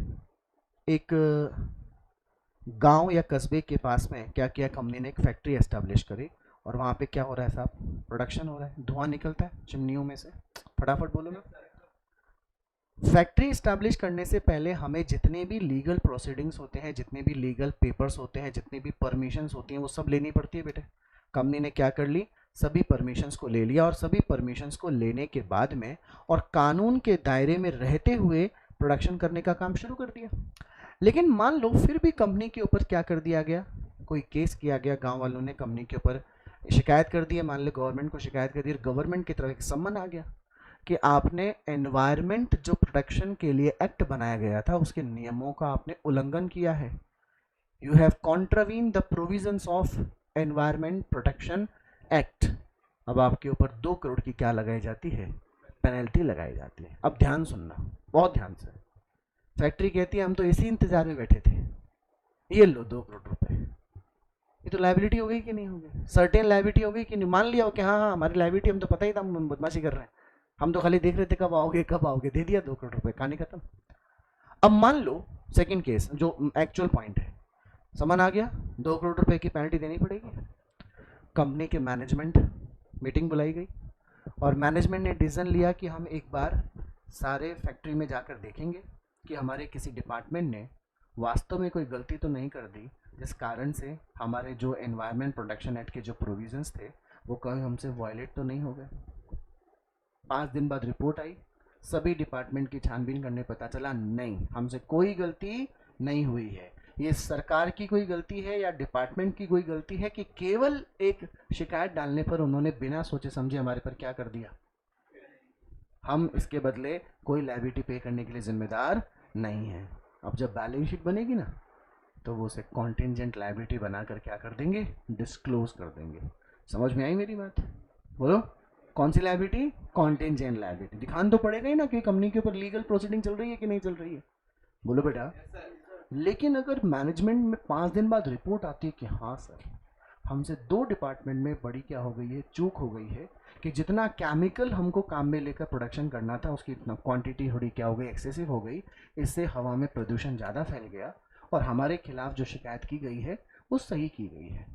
एक गांव या कस्बे के पास में क्या किया, कंपनी ने एक फैक्ट्री एस्टेब्लिश करी और वहाँ पे क्या हो रहा है साहब, प्रोडक्शन हो रहा है, धुआं निकलता है चिमनियों में से. फटाफट बोलो ना. फैक्ट्री इस्टेब्लिश करने से पहले हमें जितने भी लीगल प्रोसीडिंग्स होते हैं, जितने भी लीगल पेपर्स होते हैं, जितनी भी परमिशंस होती हैं, वो सब लेनी पड़ती है बेटे. कंपनी ने क्या कर ली, सभी परमिशंस को ले लिया और सभी परमिशंस को लेने के बाद में और कानून के दायरे में रहते हुए प्रोडक्शन करने का काम शुरू कर दिया. लेकिन मान लो फिर भी कंपनी के ऊपर क्या कर दिया गया, कोई केस किया गया, गांव वालों ने कंपनी के ऊपर शिकायत कर दी है, मान लो गवर्नमेंट को शिकायत कर दी, गवर्नमेंट की तरफ एक सम्मन आ गया कि आपने एनवायरनमेंट जो प्रोटेक्शन के लिए एक्ट बनाया गया था उसके नियमों का आपने उल्लंघन किया है. You have contravene the provisions of environment protection act. अब आपके ऊपर 2 करोड़ की क्या लगाई जाती है, पेनल्टी लगाई जाती है. अब ध्यान सुनना, बहुत ध्यान से. फैक्ट्री कहती है हम तो इसी इंतजार में बैठे थे, ये लो 2 करोड़ रुपए. ये तो लाइबिलिटी हो गई कि नहीं हो गई, सर्टेन लाइबिलिटी हो गई कि नहीं. मान लिया हो कि हाँ हाँ हमारी लाइबिलिटी, हम तो पता ही था हम बदमाशी कर रहे हैं, हम तो खाली देख रहे थे कब आओगे कब आओगे, दे दिया 2 करोड़ रुपए, कहानी खत्म. अब मान लो सेकंड केस जो एक्चुअल पॉइंट है, समन आ गया, 2 करोड़ रुपए की पेनल्टी देनी पड़ेगी. कंपनी के मैनेजमेंट मीटिंग बुलाई गई और मैनेजमेंट ने डिसीजन लिया कि हम एक बार सारे फैक्ट्री में जाकर देखेंगे कि हमारे किसी डिपार्टमेंट ने वास्तव में कोई गलती तो नहीं कर दी जिस कारण से हमारे जो एनवायरनमेंट प्रोटेक्शन एक्ट के जो प्रोविजंस थे वो कहीं हमसे वायलेट तो नहीं हो गए. 5 दिन बाद रिपोर्ट आई, सभी डिपार्टमेंट की छानबीन करने पता चला नहीं, हमसे कोई गलती नहीं हुई है. ये सरकार की कोई गलती है या डिपार्टमेंट की कोई गलती है कि केवल एक शिकायत डालने पर उन्होंने बिना सोचे समझे हमारे पर क्या कर दिया, हम इसके बदले कोई लायबिलिटी पे करने के लिए जिम्मेदार नहीं है. अब जब बैलेंस शीट बनेगी ना तो वो उसे कॉन्टिंजेंट लायबिलिटी बनाकर क्या कर देंगे, डिस्क्लोज कर देंगे. समझ में आई मेरी बात, बोलो. कौन सी लायबिलिटी, कॉन्टिंजेंट लायबिलिटी. दिखाना तो पड़ेगा ही ना कि कंपनी के ऊपर लीगल प्रोसीडिंग चल रही है कि नहीं चल रही है, बोलो बेटा. लेकिन अगर मैनेजमेंट में 5 दिन बाद रिपोर्ट आती है कि हाँ सर हमसे 2 डिपार्टमेंट में बड़ी क्या हो गई है, चूक हो गई है कि जितना केमिकल हमको काम में लेकर प्रोडक्शन करना था उसकी इतना क्वांटिटी थोड़ी क्या हो गई, एक्सेसिव हो गई, इससे हवा में प्रदूषण ज़्यादा फैल गया और हमारे खिलाफ जो शिकायत की गई है वो सही की गई है.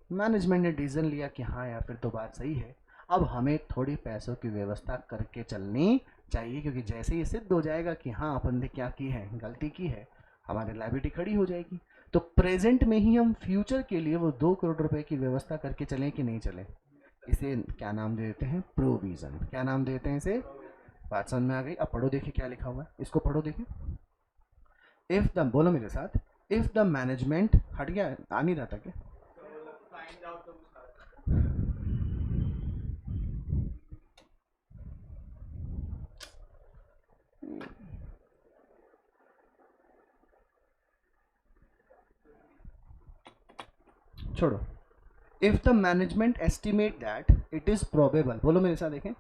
मैनेजमेंट ने डिसीजन लिया कि हाँ यार फिर तो बात सही है, अब हमें थोड़ी पैसों की व्यवस्था करके चलनी चाहिए क्योंकि जैसे ही सिद्ध हो जाएगा कि हाँ अपन ने क्या की है, गलती की है, हमारी लायबिलिटी खड़ी हो जाएगी. तो प्रेजेंट में ही हम फ्यूचर के लिए वो 2 करोड़ रुपए की व्यवस्था करके चलें कि नहीं चलें. इसे क्या नाम देते हैं, प्रोविजन. क्या नाम देते हैं इसे, बात समझ में आ गई. अब पढ़ो देखिए क्या लिखा हुआ है, इसको पढ़ो देखिए. इफ द, बोलो मेरे साथ, इफ द मैनेजमेंट, हट गया, आ नहीं रहा था क्या, छोड़ो. If the management estimate that it is probable, बोलो मेरे साथ देखें.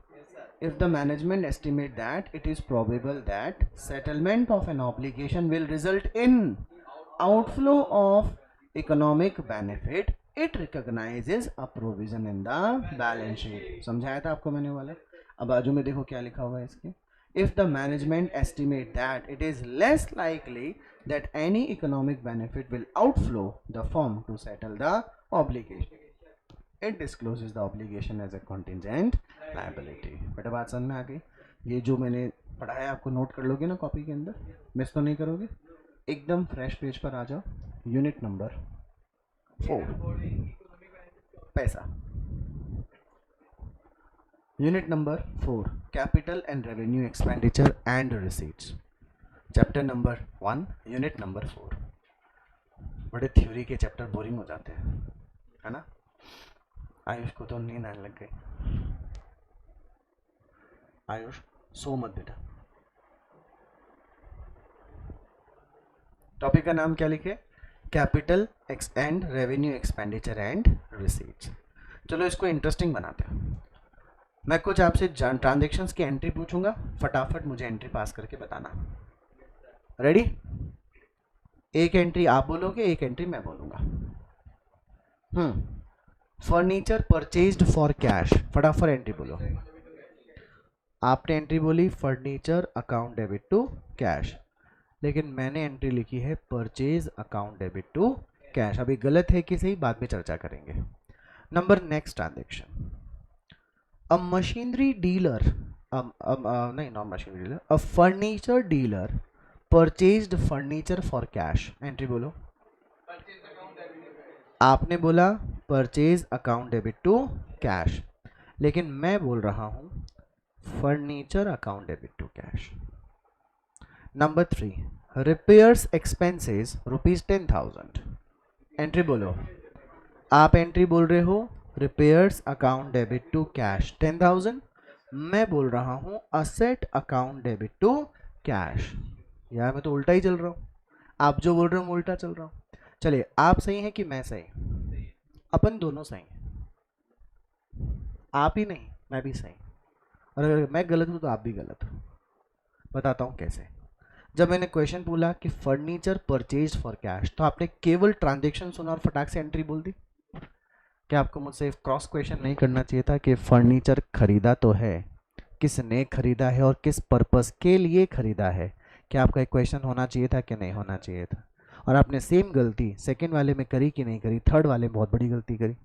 If the management estimate that it is probable that settlement of an obligation will result in outflow of economic benefit, it recognizes a provision in the balance sheet. समझाया था आपको मैंने वाला. अब बाजू में देखो क्या लिखा हुआ है इसके. If the management estimate that it is less likely that any economic benefit will outflow the firm to settle the obligation, it discloses the obligation as a contingent liability. बेटा बात समझ में आ गई. ये जो मैंने पढ़ाया आपको नोट कर लोगे ना कॉपी के अंदर, मिस तो नहीं करोगे. एकदम फ्रेश पेज पर आ जाओ. यूनिट नंबर 4, पैसा. Unit number 4, capital and revenue expenditure and receipts. Chapter number 1, unit number 4. बड़े थ्योरी के चैप्टर बोरिंग हो जाते हैं, है ना. आयुष को तो नींद आने लग गई. आयुष सो मत बेटा. टॉपिक का नाम क्या लिखे, capital and revenue expenditure and receipts. चलो इसको इंटरेस्टिंग बनाते हैं। मैं कुछ आपसे ट्रांजेक्शन्स की एंट्री पूछूंगा, फटाफट मुझे एंट्री पास करके बताना। रेडी? एक एंट्री आप बोलोगे, एक एंट्री मैं बोलूंगा। फर्नीचर परचेज्ड फॉर कैश, फटाफट एंट्री बोलो। आपने एंट्री बोली furniture account debit to cash, लेकिन मैंने एंट्री लिखी है purchase account debit to cash. अभी गलत है कि सही, बाद में चर्चा करेंगे। Number next transaction, a machinery dealer, नहीं not machinery dealer, a furniture dealer purchased furniture for cash. Entry बोलो। परचेज अकाउंट डेबिट आपने बोला purchase account debit to cash, लेकिन मैं बोल रहा हूं furniture account debit to cash. Number 3, repairs expenses ₹10,000। Entry बोलो। आप एंट्री बोल रहे हो repairs account debit to cash 10,000, मैं बोल रहा हूं asset account debit to cash. यार मैं तो उल्टा ही चल रहा हूं, आप जो बोल रहे हो मैं उल्टा चल रहा हूं। चलिए आप सही हैं कि मैं सही? अपन दोनों सही हैं, आप ही नहीं मैं भी सही, और अगर मैं गलत हूं तो आप भी गलत हो। बताता हूं कैसे। जब मैंने क्वेश्चन बोला कि फर्नीचर परचेज फॉर कैश, तो आपने केवल ट्रांजेक्शन सुना और फटाक से एंट्री बोल दी। क्या आपको मुझसे क्रॉस क्वेश्चन नहीं करना चाहिए था कि फर्नीचर खरीदा तो है, किसने खरीदा है और किस पर्पस के लिए खरीदा है? क्या आपका एक क्वेश्चन होना चाहिए था कि नहीं होना चाहिए था? और आपने सेम गलती सेकंड वाले में करी कि नहीं करी? थर्ड वाले में बहुत बड़ी गलती करी।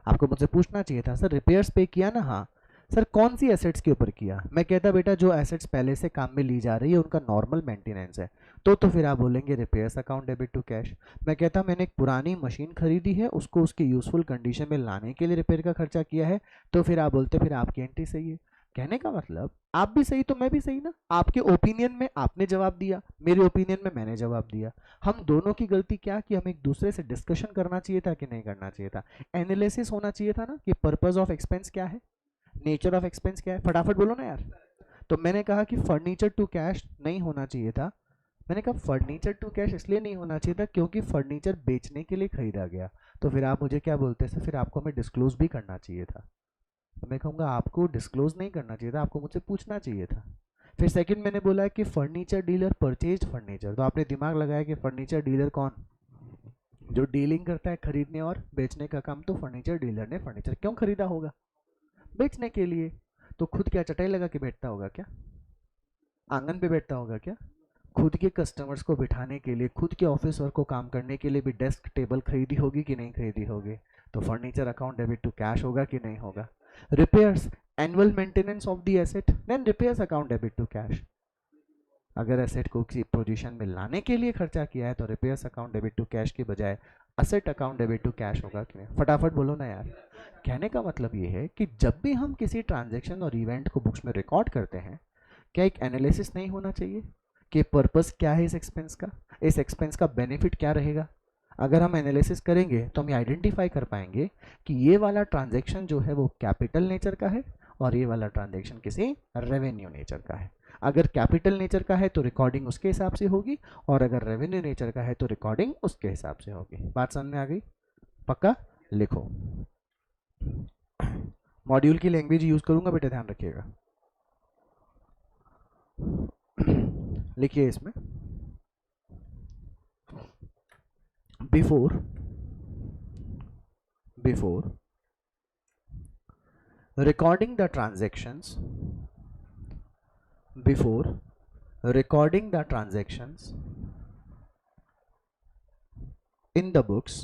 आपको मुझसे पूछना चाहिए था सर रिपेयर्स पे किया ना? हाँ सर, कौन सी एसेट्स के ऊपर किया? मैं कहता बेटा जो एसेट्स पहले से काम में ली जा रही है उनका नॉर्मल मेंटेनेंस है, तो फिर आप बोलेंगे repairs account debit to cash. मैं कहता मैंने एक पुरानी मशीन खरीदी है, उसको उसकी यूजफुल कंडीशन में लाने के लिए रिपेयर का खर्चा किया है, तो फिर आप बोलते फिर आपकी एंट्री सही है। कहने का मतलब आप भी सही तो मैं भी सही ना। आपके ओपिनियन में आपने जवाब दिया, मेरे ओपिनियन में मैंने जवाब दिया। हम दोनों की गलती क्या कि हम एक दूसरे से डिस्कशन करना चाहिए था कि नहीं करना चाहिए था? एनालिसिस होना चाहिए था ना कि पर्पस ऑफ एक्सपेंस क्या है, नेचर ऑफ एक्सपेंस क्या है। फटाफट बोलो ना यार। तो मैंने कहा कि फर्नीचर टू कैश नहीं होना चाहिए था। मैंने कहा फर्नीचर टू कैश इसलिए नहीं होना चाहिए था क्योंकि फर्नीचर बेचने के लिए खरीदा गया। तो फिर आप मुझे क्या बोलते हैं, फिर आपको हमें डिस्क्लोज भी करना चाहिए था। तो मैं कहूँगा आपको डिस्क्लोज नहीं करना चाहिए था, आपको मुझसे पूछना चाहिए था। फिर सेकंड मैंने बोला कि फर्नीचर डीलर परचेज फर्नीचर, तो आपने दिमाग लगाया कि फर्नीचर डीलर कौन? जो डीलिंग करता है खरीदने और बेचने का काम। तो फर्नीचर डीलर ने फर्नीचर क्यों खरीदा होगा? बेचने के लिए। तो खुद क्या चटाई लगा के बैठता होगा क्या? आंगन पे बैठता होगा क्या? खुद के कस्टमर्स को बिठाने के लिए, खुद के ऑफिस वर्क को काम करने के लिए भी डेस्क टेबल खरीदी होगी कि नहीं खरीदी होगी? तो furniture account debit to cash होगा कि नहीं होगा? Repairs, annual maintenance of the asset, then repairs account debit to cash. अगर एसेट को किसी पोजीशन में लाने के लिए खर्चा किया है तो repairs account debit to cash की बजाय asset account debit to cash होगा कि नहीं? फटाफट बोलो ना यार। कहने का मतलब ये है कि जब भी हम किसी ट्रांजैक्शन और इवेंट को बुक्स में रिकॉर्ड करते हैं, क्या एक एनालिसिस नहीं होना चाहिए कि पर्पस क्या है इस एक्सपेंस का, इस एक्सपेंस का बेनिफिट क्या रहेगा? अगर हम एनालिसिस करेंगे तो हम आइडेंटिफाई कर पाएंगे कि ये वाला ट्रांजैक्शन जो है वो कैपिटल नेचर का है और ये वाला ट्रांजैक्शन किसी रेवेन्यू नेचर का है। अगर कैपिटल नेचर का है तो रिकॉर्डिंग उसके हिसाब से होगी, और अगर रेवेन्यू नेचर का है तो रिकॉर्डिंग उसके हिसाब से होगी। बात समझ में आ गई? पक्का? लिखो। मॉड्यूल की लैंग्वेज यूज करूंगा बेटा, ध्यान रखिएगा। लिखिए इसमें, before recording the transactions, before recording the transactions in the books,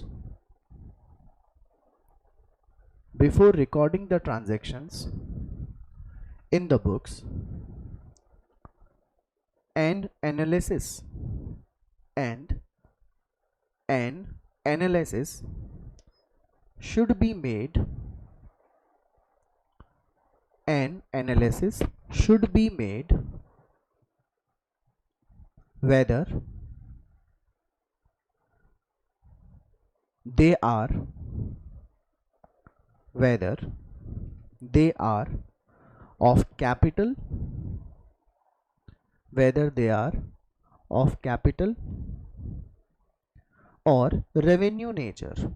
before recording the transactions in the books, and analysis and an analysis should be made, an analysis should be made whether they are of capital, whether they are of capital और revenue nature.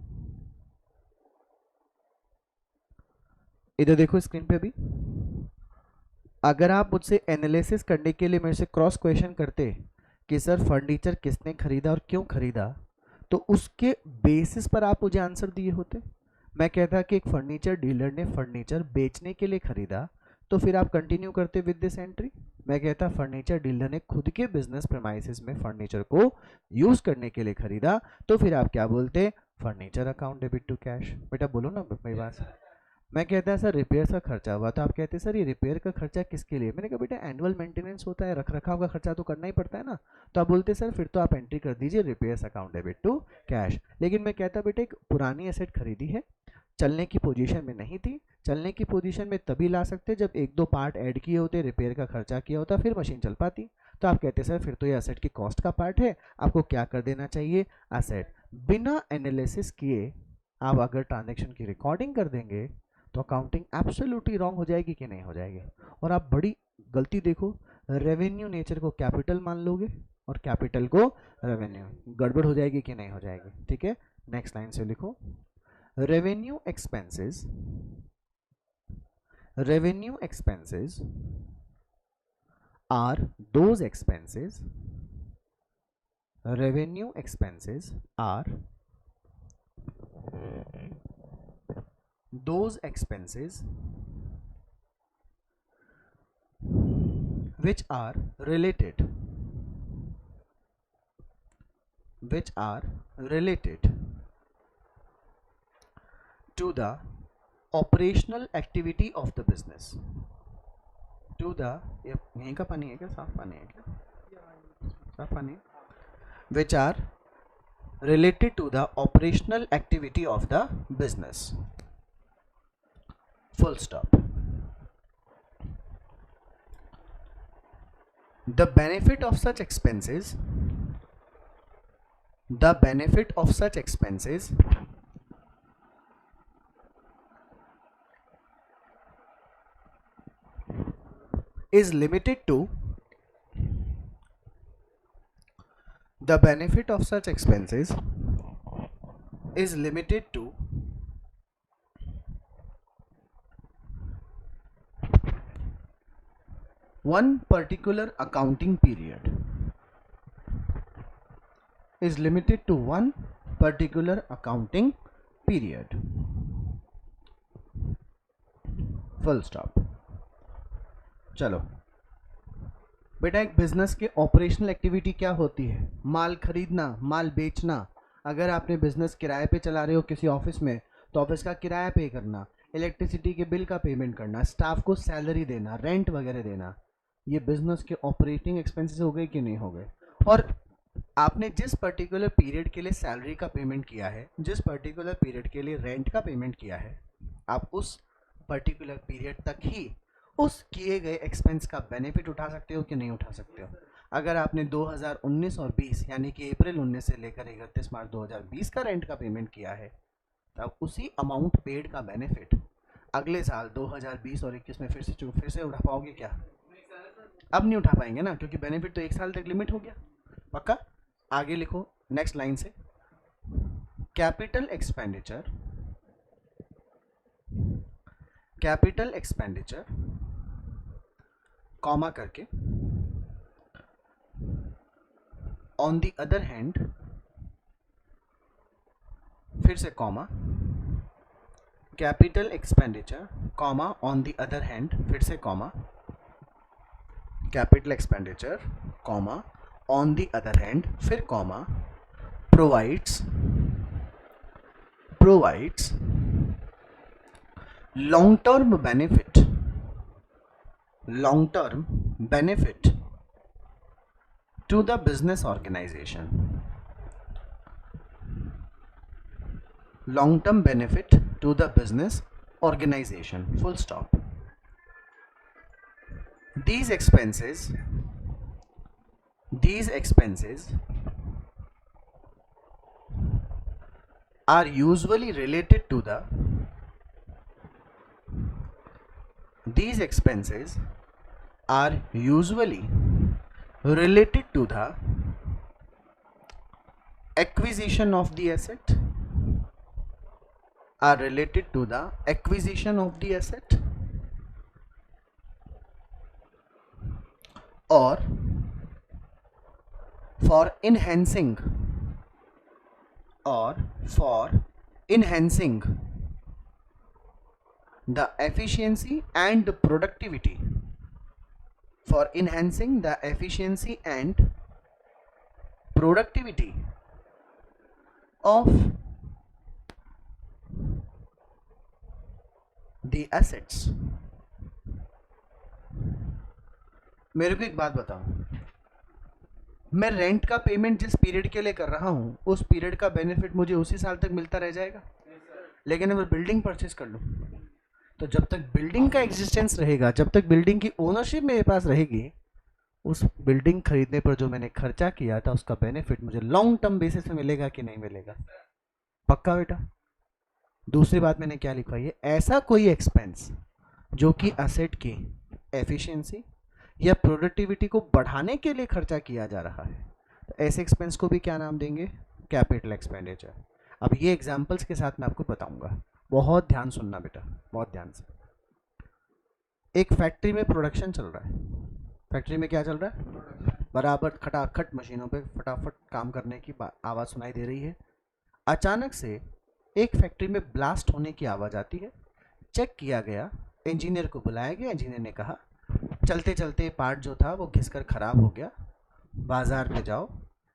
इधर देखो screen पे भी, अगर आप मुझसे analysis करने के लिए मेरे से क्रॉस क्वेश्चन करते कि सर फर्नीचर किसने खरीदा और क्यों खरीदा, तो उसके बेसिस पर आप मुझे आंसर दिए होते। मैं कहता कि एक फर्नीचर डीलर ने फर्नीचर बेचने के लिए खरीदा, तो फिर आप कंटिन्यू करते विद दिस एंट्री। मैं कहता फर्नीचर डीलर ने खुद के बिजनेस प्रेमाइसिस में फर्नीचर को यूज करने के लिए खरीदा, तो फिर आप क्या बोलते, furniture account debit to cash. बेटा बोलो ना मेरी बात। मैं कहता है सर रिपेयर का खर्चा हुआ, तो आप कहते हैं सर ये रिपेयर का खर्चा किसके लिए। मैंने कहा बेटा एनुअल मेंटेनेंस होता है, रख रखाव का खर्चा तो करना ही पड़ता है ना। तो आप बोलते सर फिर तो आप एंट्री कर दीजिए repairs account debit to cash. लेकिन मैं कहता बेटा एक पुरानी एसेट खरीदी है, चलने की पोजीशन में नहीं थी, चलने की पोजीशन में तभी ला सकते जब एक दो पार्ट ऐड किए होते, रिपेयर का खर्चा किया होता, फिर मशीन चल पाती। तो आप कहते सर फिर तो ये एसेट की कॉस्ट का पार्ट है, आपको क्या कर देना चाहिए, एसेट। बिना एनालिसिस किए आप अगर ट्रांजेक्शन की रिकॉर्डिंग कर देंगे तो अकाउंटिंग एब्सोल्युटली रॉन्ग हो जाएगी कि नहीं हो जाएगी। और आप बड़ी गलती देखो, रेवेन्यू नेचर को कैपिटल मान लोगे और कैपिटल को रेवेन्यू, गड़बड़ हो जाएगी कि नहीं हो जाएगी। ठीक है, नेक्स्ट लाइन से लिखो, revenue expenses, revenue expenses are those expenses, revenue expenses are those expenses which are related to the operational activity of the business, to the, यहीं का पानी है क्या, साफ पानी है क्या, साफ पानी, which are related to the operational activity of the business, full stop. The benefit of such expenses, the benefit of such expenses is limited to, the benefit of such expenses is limited to one particular accounting period, is limited to one particular accounting period, full stop. चलो बेटा, एक business के operational activity क्या होती है, माल खरीदना, माल बेचना। अगर आपने बिजनेस किराए पे चला रहे हो किसी ऑफिस में, तो ऑफिस का किराया पे करना, इलेक्ट्रिसिटी के बिल का पेमेंट करना, स्टाफ को सैलरी देना, रेंट वगैरह देना, ये बिजनेस के ऑपरेटिंग एक्सपेंसेस हो गए कि नहीं हो गए। और आपने जिस पर्टिकुलर पीरियड के लिए सैलरी का पेमेंट किया है, जिस पर्टिकुलर पीरियड के लिए रेंट का पेमेंट किया है, आप उस पर्टिकुलर पीरियड तक ही उस किए गए एक्सपेंस का बेनिफिट उठा सकते हो कि नहीं उठा सकते हो। अगर आपने 2019 और 20 यानी कि अप्रैल 19 से लेकर 31 मार्च 2020 का रेंट का पेमेंट किया है, तब उसी अमाउंट पेड का बेनिफिट अगले साल 2020 और 21 में फिर से उठा पाओगे क्या? अब नहीं उठा पाएंगे ना, क्योंकि बेनिफिट तो एक साल तक लिमिट हो गया। पक्का? आगे लिखो नेक्स्ट लाइन से, capital expenditure, capital expenditure comma करके, ऑन द अदर हैंड, फिर से comma, capital expenditure comma on the other hand, फिर से comma, capital expenditure comma on the other hand, फिर comma, provides long term benefit to the business organization, long term benefit to the business organization, full stop. These expenses are usually related to the, these expenses are usually related to the acquisition of the asset are related to the acquisition of the asset or for enhancing the efficiency and productivity, for enhancing the efficiency and productivity of the assets. मेरे को एक बात बताओ, मैं rent का payment जिस period के लिए कर रहा हूं उस पीरियड का बेनिफिट मुझे उसी साल तक मिलता रह जाएगा, लेकिन अगर बिल्डिंग परचेज कर लूं तो जब तक बिल्डिंग का एग्जिस्टेंस रहेगा, जब तक बिल्डिंग की ओनरशिप मेरे पास रहेगी, उस बिल्डिंग खरीदने पर जो मैंने खर्चा किया था उसका बेनिफिट मुझे लॉन्ग टर्म बेसिस पे मिलेगा कि नहीं मिलेगा? पक्का बेटा? दूसरी बात मैंने क्या लिखवाई है, ऐसा कोई एक्सपेंस जो कि एसेट की एफिशिएंसी या प्रोडक्टिविटी को बढ़ाने के लिए खर्चा किया जा रहा है, तो ऐसे एक्सपेंस को भी क्या नाम देंगे? Capital expenditure. अब ये एग्जांपल्स के साथ मैं आपको बताऊंगा, बहुत ध्यान सुनना बेटा, बहुत ध्यान से। एक फैक्ट्री में प्रोडक्शन चल रहा है, फैक्ट्री में क्या चल रहा है? बराबर खटाखट मशीनों पे फटाफट काम करने की आवाज़ सुनाई दे रही है। अचानक से एक फैक्ट्री में ब्लास्ट होने की आवाज़ आती है। चेक किया गया, इंजीनियर को बुलाया गया, इंजीनियर ने कहा चलते चलते पार्ट जो था वो घिसकर ख़राब हो गया, बाज़ार में जाओ,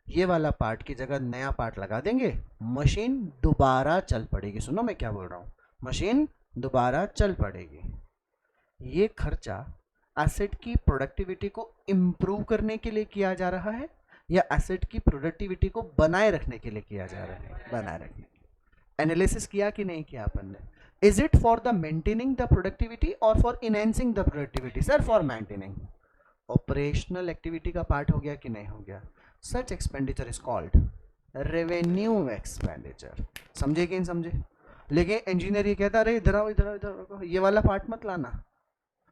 ये वाला पार्ट की जगह नया पार्ट लगा देंगे, मशीन दोबारा चल पड़ेगी। सुनो मैं क्या बोल रहा हूँ, मशीन दोबारा चल पड़ेगी। ये खर्चा एसेट की प्रोडक्टिविटी को इम्प्रूव करने के लिए किया जा रहा है या एसेट की प्रोडक्टिविटी को बनाए रखने के लिए किया जा रहा है? बनाए रखने। एनालिसिस किया कि नहीं किया अपन ने? Is it for the maintaining the productivity or for enhancing the productivity? Sir for maintaining. Operational activity का पार्ट हो गया कि नहीं हो गया? Such expenditure is called revenue expenditure. समझे कि नहीं समझे? लेकिन इंजीनियर ये कहता रहे इधर आओ इधर आओ इधर आओ, ये वाला पार्ट मत लाना,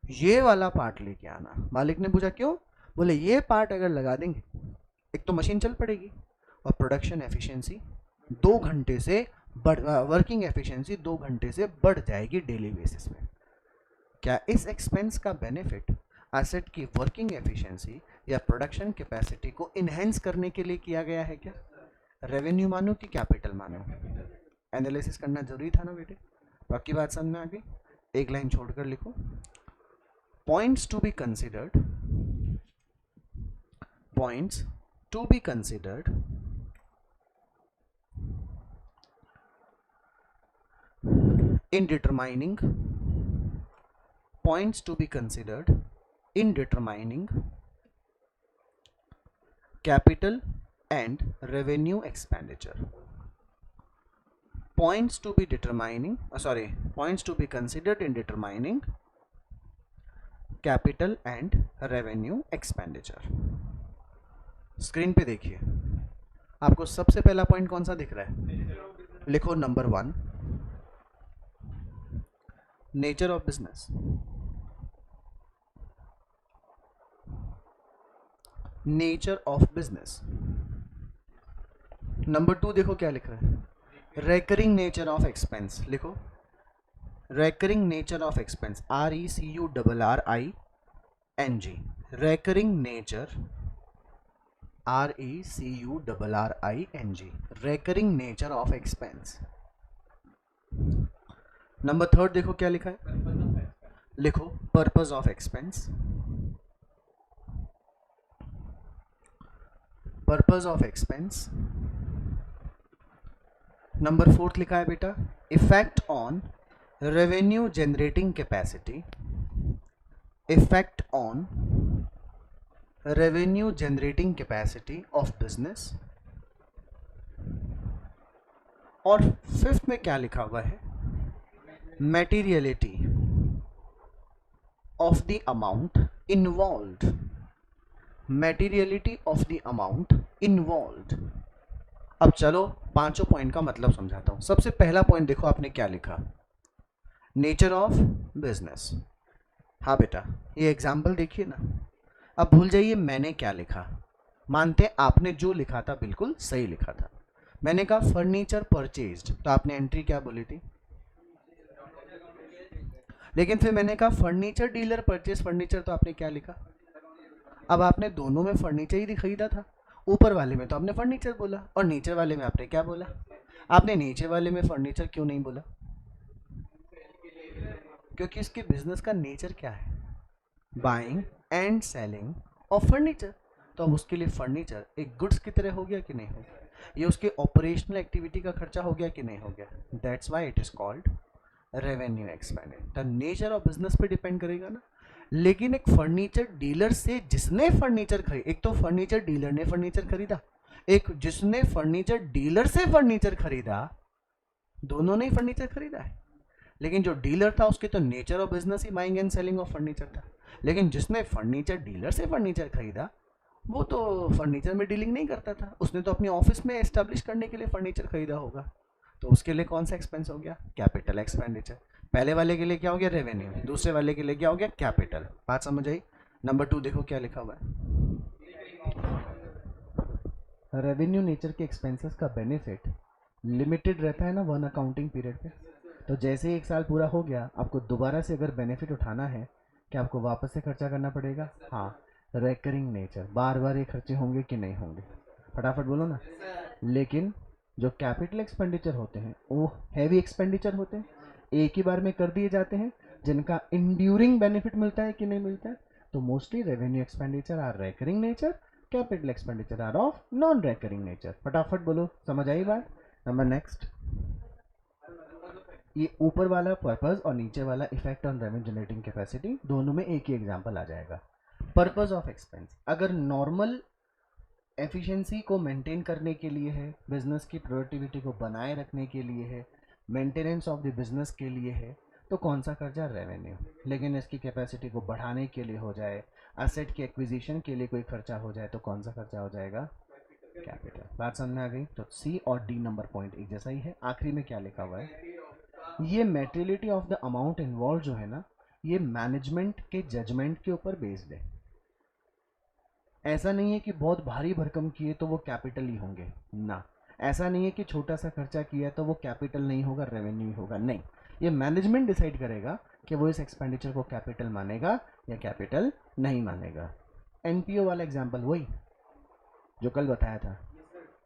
ये वाला पार्ट लेके आना। मालिक ने पूछा क्यों? बोले ये पार्ट अगर लगा देंगे एक तो मशीन चल पड़ेगी और प्रोडक्शन एफिशिएंसी 2 घंटे से वर्किंग एफिशिएंसी 2 घंटे से बढ़ जाएगी डेली बेसिस में। क्या इस एक्सपेंस का बेनिफिट एसेट की वर्किंग एफिशिएंसी या प्रोडक्शन कैपेसिटी को इनहेंस करने के लिए किया गया है? क्या रेवेन्यू मानो कि कैपिटल मानो? एनालिसिस करना जरूरी था ना बेटे? बाकी बात समझ में आ गई? एक लाइन छोड़कर लिखो, points to be considered in determining capital and revenue expenditure. Points to be considered in determining capital and revenue expenditure. Screen पे देखिए, आपको सबसे पहला पॉइंट कौन सा दिख रहा है? लिखो number 1, nature of business. Nature of business. Number 2 देखो क्या लिख रहा है? Recurring nature of expense. लिखो recurring nature of expense, RECURRING, recurring nature, RECURRING, recurring nature of expense। Number 3 देखो क्या लिखा है? लिखो purpose of expense, purpose of expense. Number 4 लिखा है बेटा effect on revenue generating capacity, effect on revenue generating capacity of business। और 5th में क्या लिखा हुआ है? materiality of the amount involved, materiality of the amount involved। अब चलो पांचों पॉइंट का मतलब समझाता हूं। सबसे पहला पॉइंट देखो आपने क्या लिखा, नेचर ऑफ बिजनेस। हाँ बेटा ये एग्जाम्पल देखिए ना, अब भूल जाइए मैंने क्या लिखा, मानते आपने जो लिखा था बिल्कुल सही लिखा था। मैंने कहा फर्नीचर परचेज्ड, तो आपने एंट्री क्या बोली थी? लेकिन फिर मैंने कहा फर्नीचर डीलर परचेज फर्नीचर, तो आपने क्या लिखा? अब आपने दोनों में फर्नीचर ही खरीदा था, ऊपर वाले में तो आपने फर्नीचर बोला और नीचे वाले में आपने क्या बोला? आपने नीचे वाले में फर्नीचर क्यों नहीं बोला? क्योंकि इसके बिजनेस का नेचर क्या है? Buying and selling of furniture. तो अब उसके लिए फर्नीचर एक गुड्स की तरह हो गया कि नहीं हो गया? ये उसके ऑपरेशनल एक्टिविटी का खर्चा हो गया कि नहीं हो गया? That's why it is called revenue expanded. The nature of business पे डिपेंड करेगा ना। लेकिन एक फर्नीचर डीलर से जिसने फर्नीचर खरीदा, एक तो फर्नीचर डीलर ने फर्नीचर खरीदा, एक जिसने फर्नीचर डीलर से फर्नीचर खरीदा, दोनों ने ही फर्नीचर खरीदा है। लेकिन जो डीलर था उसके तो nature of business he buying and selling of furniture था। लेकिन जिसने फर्नीचर डीलर से फर्नीचर खरीदा वो तो फर्नीचर में डीलिंग नहीं करता था, उसने तो अपने ऑफिस में एस्टेब्लिश करने के लिए फर्नीचर खरीदा होगा, तो उसके लिए कौन सा एक्सपेंस हो गया? Capital expenditure. पहले वाले के लिए क्या हो गया? रेवेन्यू। दूसरे वाले के लिए क्या हो गया? कैपिटल। बात समझ आई? नंबर 2 देखो क्या लिखा हुआ है। रेवेन्यू नेचर के एक्सपेंसेस का बेनिफिट लिमिटेड रहता है ना वन अकाउंटिंग पीरियड पे। तो जैसे ही 1 साल पूरा हो गया, आपको दोबारा से अगर बेनिफिट उठाना है, क्या आपको वापस से खर्चा करना पड़ेगा? हाँ, रेकरिंग नेचर, बार बार ये खर्चे होंगे कि नहीं होंगे? फटाफट बोलो ना। लेकिन जो कैपिटल एक्सपेंडिचर होते हैं वो हैवी एक्सपेंडिचर होते हैं, एक ही बार में कर दिए जाते हैं, जिनका इंड्यूरिंग बेनिफिट मिलता है कि नहीं मिलता है? तो mostly revenue expenditure are recurring nature, capital expenditure are of non recurring nature. फटाफट बोलो, समझ आई बात? नंबर नेक्स्ट, ये ऊपर वाला पर्पस और नीचे वाला effect on revenue generating capacity, दोनों में एक ही एग्जांपल आ जाएगा। पर्पस ऑफ एक्सपेंस अगर नॉर्मल एफिशिएंसी को मेंटेन करने के लिए है, बिजनेस की प्रोडक्टिविटी को बनाए रखने के लिए है, मेंटेनेंस ऑफ द बिजनेस के लिए है, तो कौन सा खर्चा? रेवेन्यू। लेकिन इसकी कैपेसिटी को बढ़ाने के लिए हो जाए, एसेट की एक्विजिशन के लिए कोई खर्चा हो जाए, तो कौन सा खर्चा हो जाएगा? कैपिटल। बात समझ में आ गई? तो सी और डी नंबर पॉइंट एक जैसा ही है। आखिरी में क्या लिखा हुआ है? ये materiality of the amount involve जो है ना, ये मैनेजमेंट के जजमेंट के ऊपर बेस्ड है। ऐसा नहीं है कि बहुत भारी भरकम किए तो वो कैपिटल ही होंगे ना, ऐसा नहीं है कि छोटा सा खर्चा किया तो वो कैपिटल नहीं होगा, रेवेन्यू ही होगा, नहीं। ये मैनेजमेंट डिसाइड करेगा कि वो इस एक्सपेंडिचर को कैपिटल मानेगा या कैपिटल नहीं मानेगा। एनपीओ वाला एग्जांपल वही जो कल बताया था,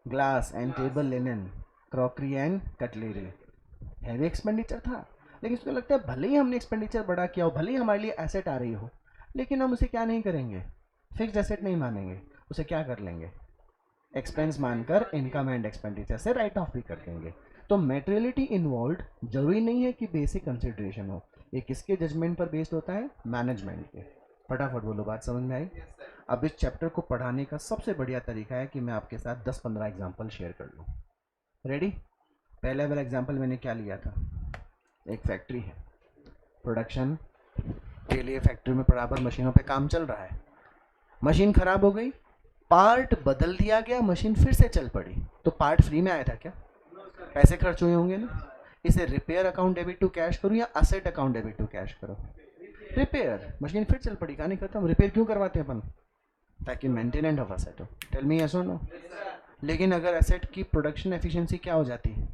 glass and table linen, crockery and cutlery, heavy expenditure था। लेकिन उसको लगता है भले ही हमने एक्सपेंडिचर बड़ा किया हो, भले ही हमारे लिए एसेट आ रही हो, लेकिन हम उसे क्या नहीं करेंगे? फिक्स्ड एसेट नहीं मानेंगे, उसे क्या कर लेंगे? एक्सपेंस मानकर इनकम एंड एक्सपेंडिचर से राइट ऑफ भी कर देंगे। तो मेटेरियलिटी इन्वॉल्व जरूरी नहीं है कि बेसिक कंसिडरेशन हो, ये किसके जजमेंट पर बेस्ड होता है? मैनेजमेंट के। फटाफट बोलो, बात समझ में आई? अब इस चैप्टर को पढ़ाने का सबसे बढ़िया तरीका है कि मैं आपके साथ 10-15 एग्जाम्पल शेयर कर लूँ। रेडी? पहले वाला एग्जाम्पल मैंने क्या लिया था? एक फैक्ट्री है, प्रोडक्शन के लिए फैक्ट्री में बराबर मशीनों पे काम चल रहा है, मशीन खराब हो गई, पार्ट बदल दिया गया, मशीन फिर से चल पड़ी, तो पार्ट फ्री में आया था क्या? पैसे खर्च हुए होंगे ना। इसे repair account debit to cash करूं या asset account debit to cash करो? रिपेयर, मशीन फिर चल पड़ी, कहानी खत्म। रिपेयर क्यों करवाते हैं अपन? ताकि मेंटेनेंस ऑफ असेट हो। टेल मी यस और नो। लेकिन अगर एसेट की प्रोडक्शन एफिशिएंसी क्या हो जाती है?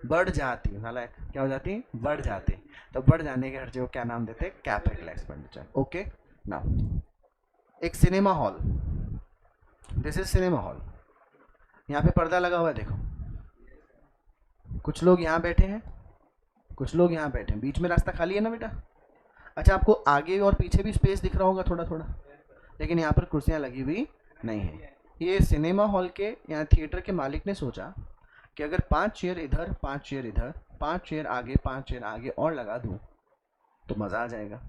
बढ़ जाती है। नालायक, क्या हो जाती है? बढ़ जाती है। तो बढ़ जाने के खर्चे को क्या नाम देते हैं? Capital expenditure. ओके, नाउ एक cinema hall, this is cinema hall, यहाँ पे पर्दा लगा हुआ है, देखो कुछ लोग यहाँ बैठे हैं, कुछ लोग यहाँ बैठे हैं, बीच में रास्ता खाली है ना बेटा? अच्छा, आपको आगे और पीछे भी स्पेस दिख रहा होगा थोड़ा थोड़ा, लेकिन यहाँ पर कुर्सियाँ लगी हुई नहीं है। ये सिनेमा हॉल के, यहाँ थिएटर के मालिक ने सोचा कि अगर 5 चेयर इधर, 5 चेयर इधर, 5 चेयर आगे, 5 चेयर आगे और लगा दूँ तो मज़ा आ जाएगा।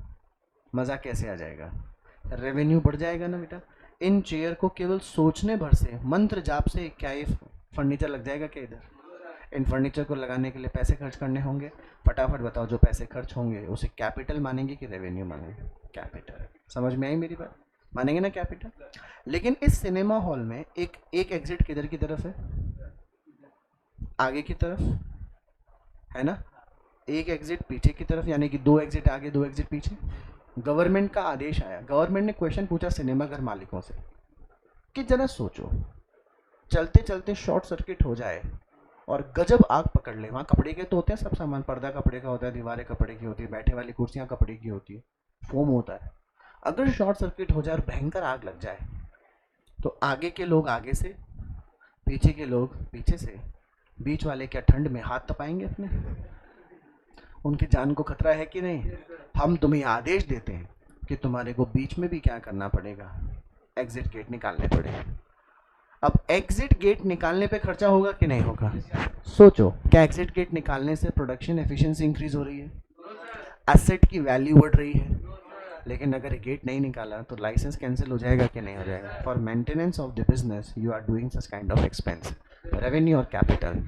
मज़ा कैसे आ जाएगा? रेवेन्यू बढ़ जाएगा ना बेटा। इन चेयर को केवल सोचने भर से, मंत्र जाप से क्या ये फर्नीचर लग जाएगा क्या इधर? इन फर्नीचर को लगाने के लिए पैसे खर्च करने होंगे। फटाफट बताओ, जो पैसे खर्च होंगे उसे कैपिटल मानेंगे कि रेवेन्यू मानेंगे? कैपिटल। समझ में आई मेरी बात? मानेंगे ना कैपिटल। लेकिन इस सिनेमा हॉल में एक एग्जिट किधर की तरफ है? आगे की तरफ है ना, एक एग्जिट पीछे की तरफ, यानी कि 2 एग्जिट आगे, 2 एग्जिट पीछे। गवर्नमेंट का आदेश आया, गवर्नमेंट ने क्वेश्चन पूछा सिनेमा घर मालिकों से कि जरा सोचो, चलते चलते शॉर्ट सर्किट हो जाए और गजब आग पकड़ ले, वहाँ कपड़े के तो होते हैं सब सामान, पर्दा कपड़े का होता है, दीवारें कपड़े की होती है, बैठे वाली कुर्सियाँ कपड़े की होती है, फोम होता है। अगर शॉर्ट सर्किट हो जाए और भयंकर आग लग जाए तो आगे के लोग आगे से, पीछे के लोग पीछे से, बीच वाले क्या ठंड में हाथ तपाएंगे अपने? उनकी जान को खतरा है कि नहीं? हम तुम्हें आदेश देते हैं कि तुम्हारे को बीच में भी क्या करना पड़ेगा, एग्जिट गेट निकालने पड़ेगा। अब एग्जिट गेट निकालने पे खर्चा होगा कि नहीं होगा? सोचो, क्या एग्जिट गेट निकालने से प्रोडक्शन एफिशिएंसी इंक्रीज हो रही है, एसेट की वैल्यू बढ़ रही है? लेकिन अगर गेट नहीं निकाला तो लाइसेंस कैंसिल हो जाएगा कि नहीं हो जाएगा? For maintenance of the business you are doing such kind of expense, revenue और कैपिटल।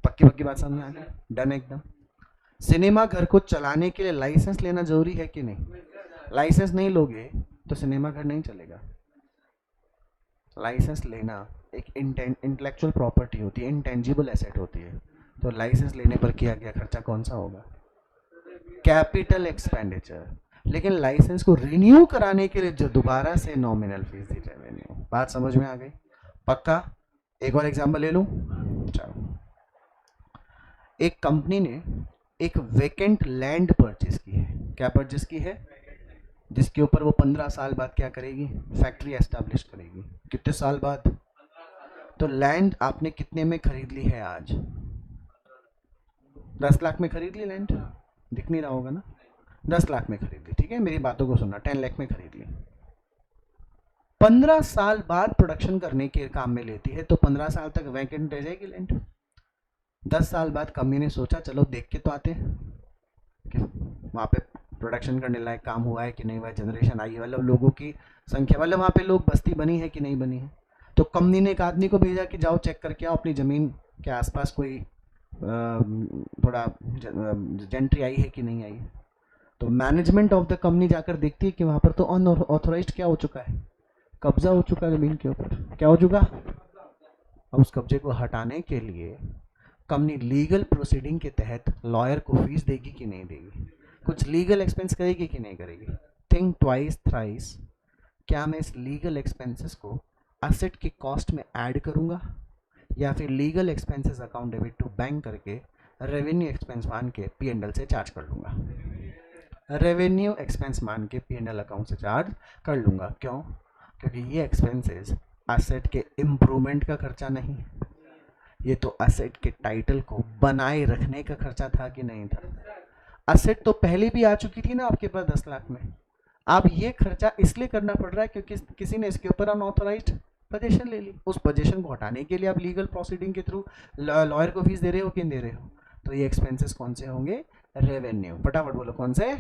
पक्की पक्की बात समझ में आ गई? डन एकदम। सिनेमा घर को चलाने के लिए लाइसेंस लेना जरूरी है कि नहीं? लाइसेंस नहीं लोगे तो सिनेमा घर नहीं चलेगा। लाइसेंस लेना एक इंटेलेक्चुअल प्रॉपर्टी होती है, इंटेंजिबल एसेट होती है। तो लाइसेंस लेने पर किया गया खर्चा कौन सा होगा? Capital expenditure. लेकिन लाइसेंस को रिन्यू कराने के लिए जो दोबारा से नॉमिनल फीस दी रेवेन्यू। बात समझ में आ गई? पक्का? एक और एग्जांपल ले लूं? चलो, एक कंपनी ने एक वेकेंट लैंड परचेज की है। क्या परचेज की है? जिसके ऊपर वो 15 साल बाद क्या करेगी? फैक्ट्री एस्टैब्लिश करेगी। कितने साल बाद? तो लैंड आपने कितने में खरीद ली है आज? 10 लाख में खरीद ली लैंड, दिख नहीं रहा होगा ना? 10 लाख में खरीद ली, ठीक है, मेरी बातों को सुनना, 10 लाख में खरीद ली। 15 साल बाद प्रोडक्शन करने के काम में लेती है तो 15 साल तक वैकेंट रह जाएगी लैंड। 10 साल बाद कंपनी ने सोचा चलो देख के तो आते हैं कि वहाँ पे प्रोडक्शन करने लायक काम हुआ है कि नहीं हुआ है, जनरेशन आई है, मतलब लोगों की संख्या, मतलब वहाँ पे लोग बस्ती बनी है कि नहीं बनी है। तो कंपनी ने एक आदमी को भेजा कि जाओ चेक करके आओ अपनी ज़मीन के आसपास कोई थोड़ा जेंट्री आई है कि नहीं आई है। तो मैनेजमेंट ऑफ द कंपनी जाकर देखती है कि वहाँ पर तो अनऑथोराइज्ड क्या हो चुका है, कब्जा हो चुका है ज़मीन के ऊपर। क्या हो चुका? अब उस कब्जे को हटाने के लिए कंपनी लीगल प्रोसीडिंग के तहत लॉयर को फीस देगी कि नहीं देगी? कुछ लीगल एक्सपेंस करेगी कि नहीं करेगी? Think twice thrice. क्या मैं इस लीगल एक्सपेंसेस को एसेट की कॉस्ट में ऐड करूंगा या फिर legal expenses account debit to bank करके रेवेन्यू एक्सपेंस मान के P&L से चार्ज कर लूंगा? रेवेन्यू एक्सपेंस मान के P&L अकाउंट से चार्ज कर लूंगा। क्यों? क्योंकि ये एक्सपेंसेस एसेट के इम्प्रूवमेंट का खर्चा नहीं, ये तो एसेट के टाइटल को बनाए रखने का खर्चा था कि नहीं था? एसेट तो पहले भी आ चुकी थी ना आपके पास 10 लाख में। अब ये खर्चा इसलिए करना पड़ रहा है क्योंकि किसी ने इसके ऊपर अनऑथराइज्ड पोजीशन ले ली। उस पोजीशन को हटाने के लिए आप लीगल प्रोसीडिंग के थ्रू लॉयर को फीस दे रहे हो कि नहीं दे रहे हो? तो ये एक्सपेंसेस कौन से होंगे? रेवेन्यू। फटाफट बोलो कौन से?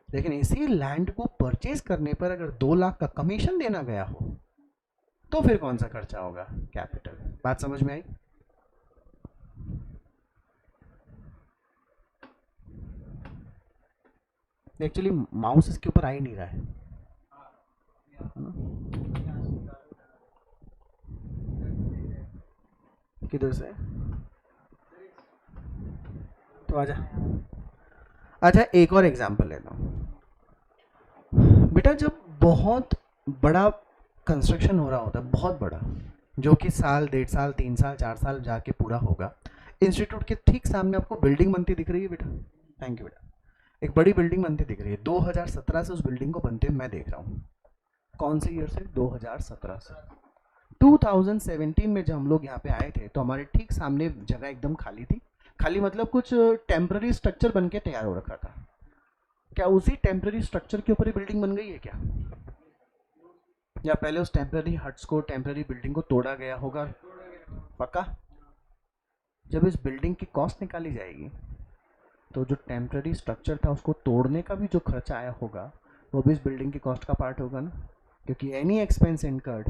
लेकिन इसी लैंड को परचेज करने पर अगर 2 लाख का कमीशन देना गया हो तो फिर कौन सा खर्चा होगा? कैपिटल। बात समझ में आई? एक्चुअली माउस इसके ऊपर आ ही नहीं रहा है किधर से? तो आजा अच्छा, एक और एग्जांपल लेता हूँ बेटा। जब बहुत बड़ा कंस्ट्रक्शन हो रहा होता है, बहुत बड़ा, जो कि साल, 1.5 साल, 3 साल, 4 साल जाके पूरा होगा, इंस्टीट्यूट के ठीक सामने आपको बिल्डिंग बनती दिख रही है बेटा? थैंक यू बेटा। एक बड़ी बिल्डिंग बनती दिख रही है। 2017 से उस बिल्डिंग को बनते मैं देख रहा हूँ। कौन से ईयर से? 2017 से। 2017 में जब हम लोग यहाँ पे आए थे तो हमारे ठीक सामने जगह एकदम खाली थी। खाली मतलब कुछ टेम्पररी स्ट्रक्चर बन के तैयार हो रखा था। क्या उसी टेम्पररी स्ट्रक्चर के ऊपर ही बिल्डिंग बन गई है क्या? या पहले उस टेम्पररी हट्स को, टेम्पररी बिल्डिंग को तोड़ा गया होगा? पक्का? जब इस बिल्डिंग की कॉस्ट निकाली जाएगी तो जो टेम्पररी स्ट्रक्चर था उसको तोड़ने का भी जो खर्चा आया होगा वो भी इस बिल्डिंग की कॉस्ट का पार्ट होगा ना, क्योंकि any expense incurred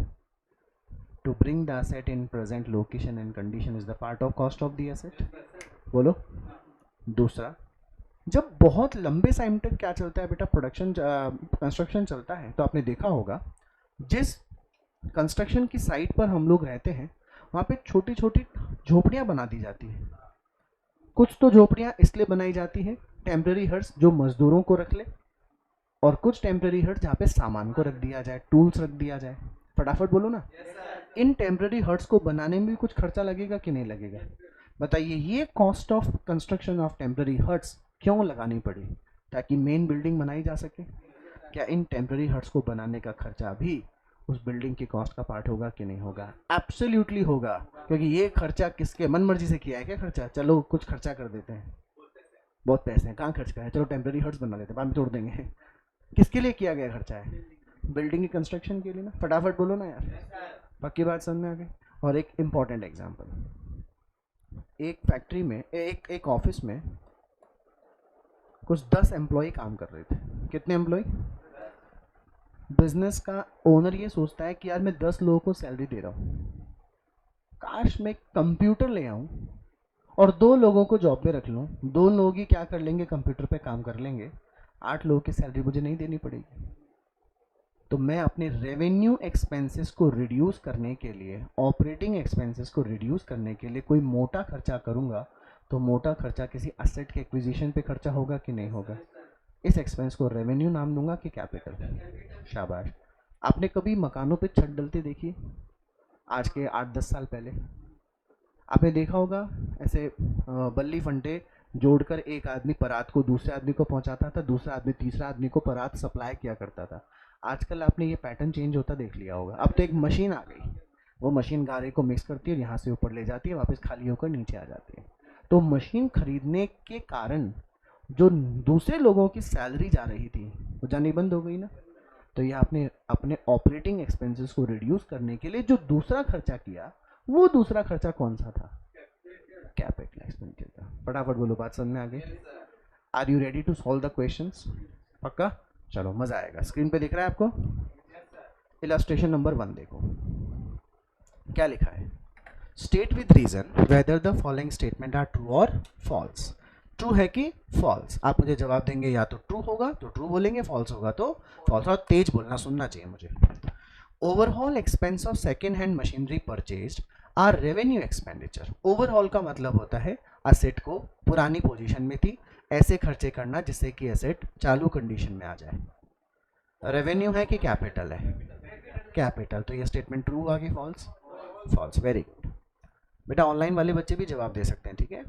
to bring the asset in present location and condition is the part of cost of the asset. बोलो। दूसरा, जब बहुत लंबे टाइम तक क्या चलता है बेटा, प्रोडक्शन कंस्ट्रक्शन चलता है, तो आपने देखा होगा जिस कंस्ट्रक्शन की साइट पर हम लोग रहते हैं वहाँ पे छोटी छोटी झोपड़ियाँ बना दी जाती है। कुछ तो झोपड़ियाँ इसलिए बनाई जाती है टेम्पररी हट्स जो मजदूरों को रख ले, और कुछ टेम्पररी हट्स जहाँ पे सामान को रख दिया जाए, टूल्स रख दिया जाए। फटाफट बोलो ना। इन टेम्पररी हट्स को बनाने में भी कुछ खर्चा लगेगा कि नहीं लगेगा? बताइए, ये cost of construction of temporary huts क्यों लगानी पड़ी? ताकि मेन बिल्डिंग बनाई जा सके। क्या इन टेम्पररी हट्स को बनाने का खर्चा भी उस बिल्डिंग की कॉस्ट का पार्ट होगा कि नहीं होगा? एब्सोल्युटली होगा, क्योंकि ये खर्चा किसके मन मर्जी से किया है क्या खर्चा? चलो कुछ खर्चा कर देते हैं, बहुत पैसे हैं, कहाँ खर्च करें, चलो टेम्पररी हट्स बना लेते हैं, बाद में तोड़ देंगे। किसके लिए किया गया खर्चा है? बिल्डिंग की कंस्ट्रक्शन के लिए ना। फटाफट बोलो ना यार, पक्की बात समझ में आ गई। और एक इम्पॉर्टेंट एग्जांपल, एक फैक्ट्री में, एक ऑफिस में कुछ 10 एम्प्लॉय काम कर रहे थे। कितने एम्प्लॉय? बिजनेस का ओनर ये सोचता है कि यार मैं 10 लोगों को सैलरी दे रहा हूँ, काश मैं कंप्यूटर ले आऊँ और 2 लोगों को जॉब पे रख लूँ, 2 लोग ही क्या कर लेंगे, कंप्यूटर पे काम कर लेंगे, 8 लोगों की सैलरी मुझे नहीं देनी पड़ेगी। तो मैं अपने रेवेन्यू एक्सपेंसेस को रिड्यूस करने के लिए, ऑपरेटिंग एक्सपेंसेस को रिड्यूस करने के लिए कोई मोटा खर्चा करूंगा, तो मोटा खर्चा किसी एसेट के एक्विजिशन पे खर्चा होगा कि नहीं होगा? इस एक्सपेंस को रेवेन्यू नाम दूंगा कि कैपिटल? शाबाश। आपने कभी मकानों पे छत डलते देखी? आज के 8-10 साल पहले आपने देखा होगा ऐसे बल्ली फंटे जोड़कर एक आदमी परात को दूसरे आदमी को पहुंचाता था, दूसरा आदमी तीसरा आदमी को परात सप्लाई किया करता था। आजकल आपने ये पैटर्न चेंज होता देख लिया होगा। अब तो एक मशीन आ गई, वो मशीन गारे को मिक्स करती है और यहाँ से ऊपर ले जाती है, वापस खाली होकर नीचे आ जाती है। तो मशीन खरीदने के कारण जो दूसरे लोगों की सैलरी जा रही थी वो जानी बंद हो गई ना। तो ये आपने अपने ऑपरेटिंग एक्सपेंसेस को रिड्यूस करने के लिए जो दूसरा खर्चा किया, वो दूसरा खर्चा कौन सा था? कैपिटल एक्सपेंडिचर था। फटाफट बोलो, बात समझ में आ गई? Are you ready to solve the questions? पक्का? चलो मजा आएगा। स्क्रीन पे दिख रहा है आपको? इलस्ट्रेशन नंबर 1 देखो, क्या लिखा है? State with reason whether the following statement are true और फॉल्स। ट्रू है कि फॉल्स? आप मुझे जवाब देंगे, या तो ट्रू होगा तो ट्रू बोलेंगे, फॉल्स होगा तो फॉल्स। और तेज बोलना, सुनना चाहिए मुझे। Overall expense of second hand machinery purchased are revenue expenditure. Overall का मतलब होता है असेट को पुरानी पोजीशन में थी ऐसे खर्चे करना जिससे कि एसेट चालू कंडीशन में आ जाए। रेवेन्यू है कि कैपिटल है? कैपिटल। तो ये स्टेटमेंट ट्रू हुआ कि फॉल्स? फॉल्स। वेरी गुड बेटा, ऑनलाइन वाले बच्चे भी जवाब दे सकते हैं, ठीक है।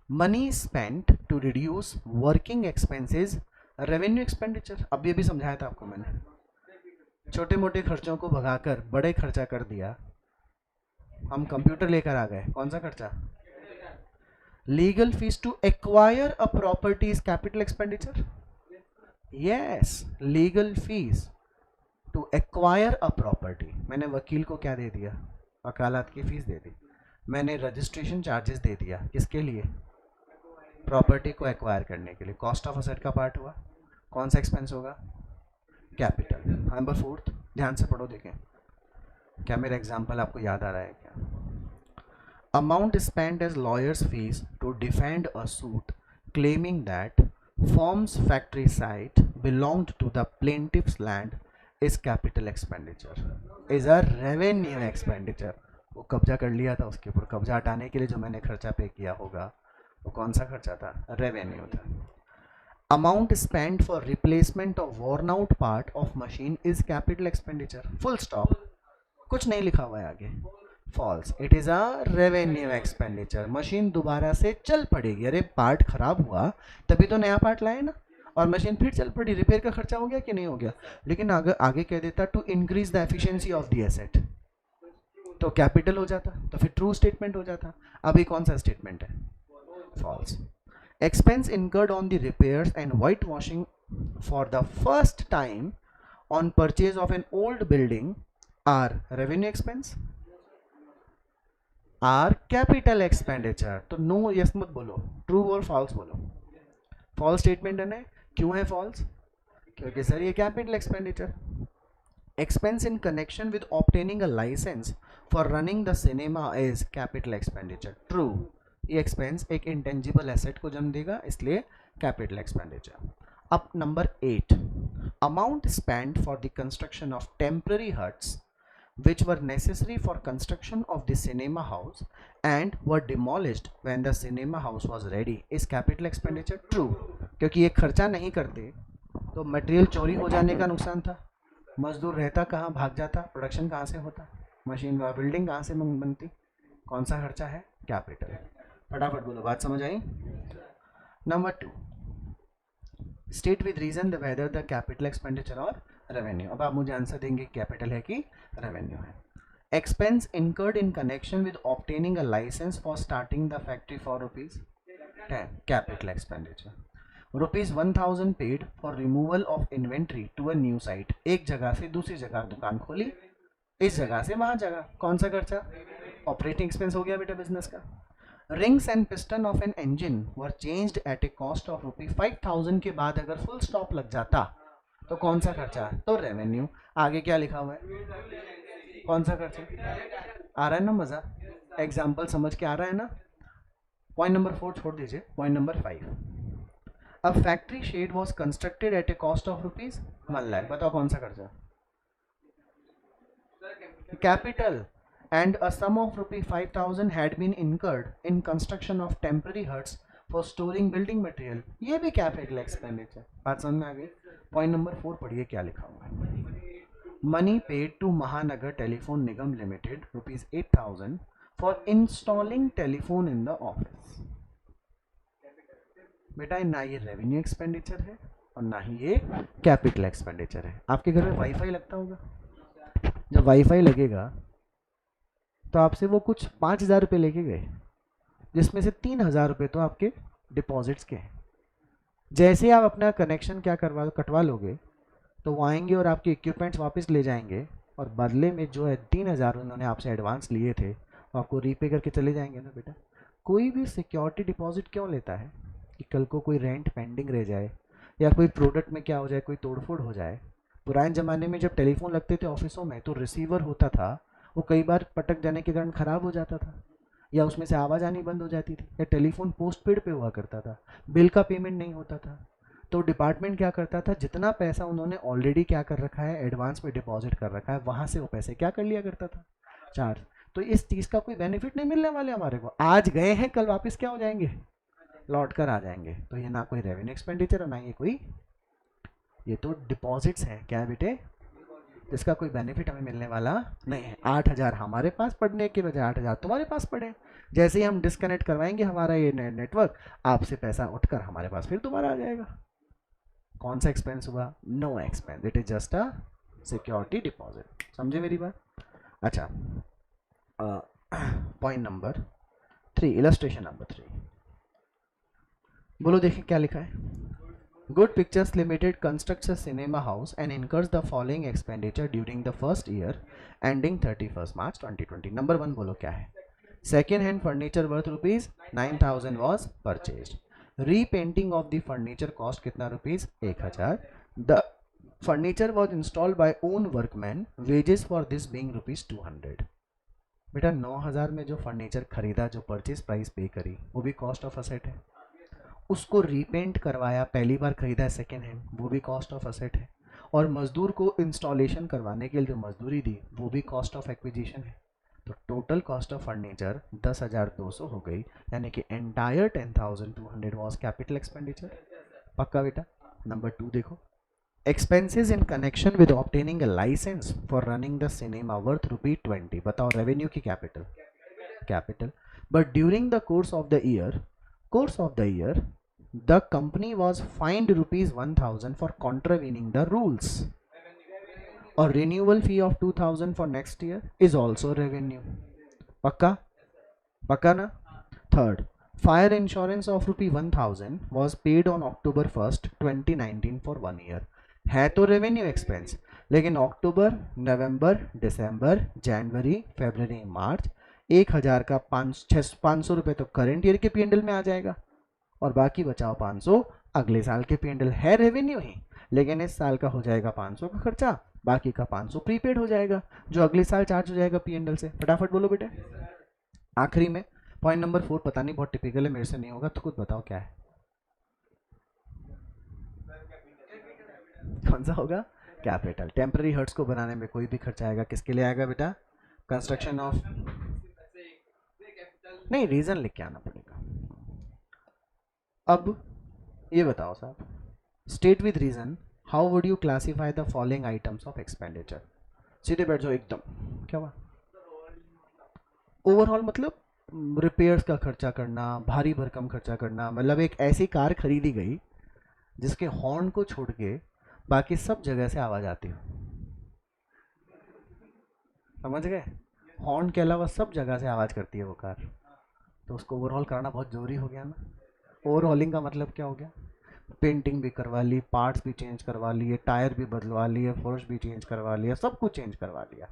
Money spent to reduce working expenses revenue expenditure. अब ये भी समझाया था आपको मैंने, छोटे मोटे खर्चों को भगाकर बड़े खर्चा कर दिया। हम कंप्यूटर लेकर आ गए, कौन सा खर्चा? Legal fees to acquire a property is capital expenditure? Yes, legal fees to acquire a property. मैंने वकील को क्या दे दिया? वकालत की फीस दे दी। मैंने रजिस्ट्रेशन चार्जेस दे दिया, किसके लिए? प्रॉपर्टी को एक्वायर करने के लिए। कॉस्ट ऑफ असेट का पार्ट हुआ, कौन सा एक्सपेंस होगा? कैपिटल। नंबर 4, ध्यान से पढ़ो, देखें क्या मेरा एग्जाम्पल आपको याद आ रहा है क्या? Amount spent as lawyer's fees to defend a suit claiming that firm's factory site belonged to the plaintiff's land is capital expenditure, is a revenue expenditure। वो कब्जा कर लिया था, उसके ऊपर कब्जा हटाने के लिए जो मैंने खर्चा पे किया होगा वो कौन सा खर्चा था? रेवेन्यू था। Amount spent for replacement of worn out part of machine is capital expenditure, full stop। कुछ नहीं लिखा हुआ है आगे। False, it is a revenue expenditure. Machine दोबारा से चल पड़ेगी। अरे पार्ट खराब हुआ तभी तो नया पार्ट लाए ना, और मशीन फिर चल पड़ी, रिपेयर का खर्चा हो गया कि नहीं हो गया? लेकिन आगे कह देता to increase the efficiency of the asset, तो कैपिटल हो जाता, तो फिर ट्रू स्टेटमेंट हो जाता। अभी कौन सा स्टेटमेंट है? False. Expense incurred on the repairs and white washing for the first time on purchase of an old building are revenue expense, are capital expenditure. तो नो यस मत बोलो, ट्रू और फॉल्स बोलो। फॉल्स स्टेटमेंट है ना? क्यों है false? क्योंकि सर ये capital expenditure. Expense in connection with obtaining a licence for running the cinema is capital expenditure. True, ये एक्सपेंस एक इंटेंजिबल एसेट को जन्म देगा, इसलिए कैपिटल एक्सपेंडिचर। अब number 8, amount spend for the construction of temporary huts which were necessary for construction of the cinema house and were demolished when the cinema house was ready is capital expenditure। True, क्योंकि ये खर्चा नहीं करते तो material चोरी हो जाने का नुकसान था, मजदूर रहता कहाँ, भाग जाता, प्रोडक्शन कहाँ से होता। मशीन व बिल्डिंग कहाँ से बनती, कौन सा खर्चा है, कैपिटल। फटाफट बोलो, बात समझ आई। Number 2, state with reason the whether the capital expenditure or revenue. अब आप मुझे आंसर देंगे कैपिटल है कि रेवेन्यू है। Expense incurred in connection with obtaining a licence for starting the factory for ₹10, capital expenditure. ₹1000 paid for removal of inventory to a new site. एक जगह से दूसरी जगह दुकान खोली, इस जगह से वहां जगह, कौन सा खर्चा, ऑपरेटिंग एक्सपेंस हो गया बेटा बिजनेस का। Rings and piston of an engine were changed at a cost of ₹5000 के बाद अगर फुल स्टॉप लग जाता तो कौन सा खर्चा, तो रेवेन्यू। आगे क्या लिखा हुआ है, कौन सा खर्चा, आ रहा है ना मजा, एग्जाम्पल समझ के आ रहा है ना। पॉइंट नंबर 4 छोड़ दीजिए, point number 5, a factory shade was constructed at a cost of ₹1 lakh. बताओ कौन सा खर्चा, capital. And a sum of ₹5000 had been incurred in construction of temporary huts for storing building material। ये भी कैपिटल एक्सपेंडिचर। बात समझ में आ गई। पॉइंट नंबर 4 पढ़िए क्या लिखा हुआ है। मनी पेड टू महानगर telephone Nigam limited ₹8000 for installing telephone in the office. बेटा ना ये रेवेन्यू एक्सपेंडिचर है और ना ही ये कैपिटल एक्सपेंडिचर है। आपके घर में वाईफाई लगता होगा, जब वाईफाई लगेगा तो आपसे वो कुछ 5000 रुपये लेके गए, जिसमें से 3000 रुपये तो आपके डिपॉजिट्स के हैं। जैसे आप अपना कनेक्शन क्या कटवा लोगे तो वो आएंगे और आपके इक्विपमेंट्स वापस ले जाएंगे और बदले में जो है 3000 उन्होंने आपसे एडवांस लिए थे वो आपको रीपे करके चले जाएंगे ना बेटा। कोई भी सिक्योरिटी डिपॉजिट क्यों लेता है कि कल को कोई रेंट पेंडिंग रह जाए या कोई प्रोडक्ट में क्या हो जाए, कोई तोड़फोड़ हो जाए। पुराने ज़माने में जब टेलीफोन लगते थे ऑफिसों में तो रिसीवर होता था, वो कई बार पटक जाने के कारण ख़राब हो जाता था या उसमें से आवाज़ आनी बंद हो जाती थी, या टेलीफोन पोस्टपेड पे हुआ करता था, बिल का पेमेंट नहीं होता था। तो डिपार्टमेंट क्या करता था, जितना पैसा उन्होंने ऑलरेडी क्या कर रखा है, एडवांस में डिपॉजिट कर रखा है, वहाँ से वो पैसे क्या कर लिया करता था, चार्ज। तो इस चीज़ का कोई बेनिफिट नहीं मिलने वाले हमारे को। आज गए हैं कल वापस क्या हो जाएंगे, लौट कर आ जाएंगे। तो ये ना कोई रेवेन्यू एक्सपेंडिचर और ना ये कोई, ये तो डिपॉजिट्स हैं। क्या है बेटे, जिसका कोई बेनिफिट हमें मिलने वाला नहीं है। 8000 हमारे पास पढ़ने के बजाय 8000 तुम्हारे पास पड़े। जैसे ही हम डिस्कनेक्ट करवाएंगे हमारा ये नेटवर्क, आपसे पैसा उठकर हमारे पास फिर दोबारा आ जाएगा। कौन सा एक्सपेंस हुआ, no expense, it is just a security deposit. समझे मेरी बात। अच्छा, पॉइंट नंबर 3, इलस्ट्रेशन नंबर 3, बोलो देखिए क्या लिखा है। Good Pictures Limited constructs a cinema house and incurs the following expenditure during the first year ending 31st March 2020। Number 1 बोलो क्या है। Second hand furniture worth ₹9000 was purchased। Repainting of the furniture cost कितना rupees 1000। The furniture was installed by own workmen, wages for this being ₹200। बेटा 9000 में जो furniture खरीदा, जो purchase price पे करी, वो भी कॉस्ट ऑफ असेट है। उसको रीपेंट करवाया, पहली बार खरीदा है सेकेंड हैंड, वो भी कॉस्ट ऑफ असेट है। और मजदूर को इंस्टॉलेशन करवाने के लिए जो मजदूरी दी वो भी कॉस्ट ऑफ एक्विजिशन है। तो टोटल कॉस्ट ऑफ फर्नीचर 10,200 हो गई, यानी कि एंटायर 10,200 वॉज कैपिटल एक्सपेंडिचर। पक्का बेटा। नंबर 2 देखो, expenses in connection with obtaining a licence for running the cinema worth ₹20। बताओ रेवेन्यू की capital, capital. But during the course of the year, the company was fined ₹1000 for contravening the rules, or renewal fee of 2000 for next year is also revenue। पक्का, पक्का ना। Third, fire insurance of ₹1000 was paid on October 1st 2019 for 1 year। है तो revenue expense, लेकिन अक्टूबर, नवंबर, दिसंबर, जनवरी, फरवरी, मार्च 1000 का 500 रुपये तो current year के पीएनएल में आ जाएगा और बाकी बचाओ 500 अगले साल के पीएनएल। है रेवेन्यू ही, लेकिन इस साल का हो जाएगा 500 का खर्चा, बाकी का 500 प्रीपेड हो जाएगा जो अगले साल चार्ज हो जाएगा पीएनएल से। फटाफट बोलो बेटे। आखिरी में पॉइंट नंबर 4, पता नहीं बहुत टिपिकल है, मेरे से नहीं होगा तो खुद बताओ क्या है, कौन सा होगा, कैपिटल। टेम्पररी हर्ट्स को बनाने में कोई भी खर्चा आएगा, किसके लिए आएगा बेटा, कंस्ट्रक्शन ऑफ, नहीं रीजन लिख के आना पड़ेगा। अब ये बताओ साहब, state with reason how would you classify the following items of expenditure. सीधे बैठ जाओ एकदम। क्या हुआ, ओवरऑल मतलब रिपेयर्स का खर्चा करना, भारी भरकम खर्चा करना, मतलब एक ऐसी कार खरीदी गई जिसके हॉर्न को छोड़ के बाकी सब जगह से आवाज आती हो, समझ गए? हॉर्न के अलावा सब जगह से आवाज करती है वो कार, तो उसको ओवरहॉल कराना बहुत जरूरी हो गया ना। ओवरहॉलिंग का मतलब क्या हो गया? पेंटिंग भी करवा ली, पार्ट्स भी चेंज करवा लिए, टायर भी बदलवा लिए, फर्श भी चेंज करवा लिया, सब कुछ चेंज करवा लिया।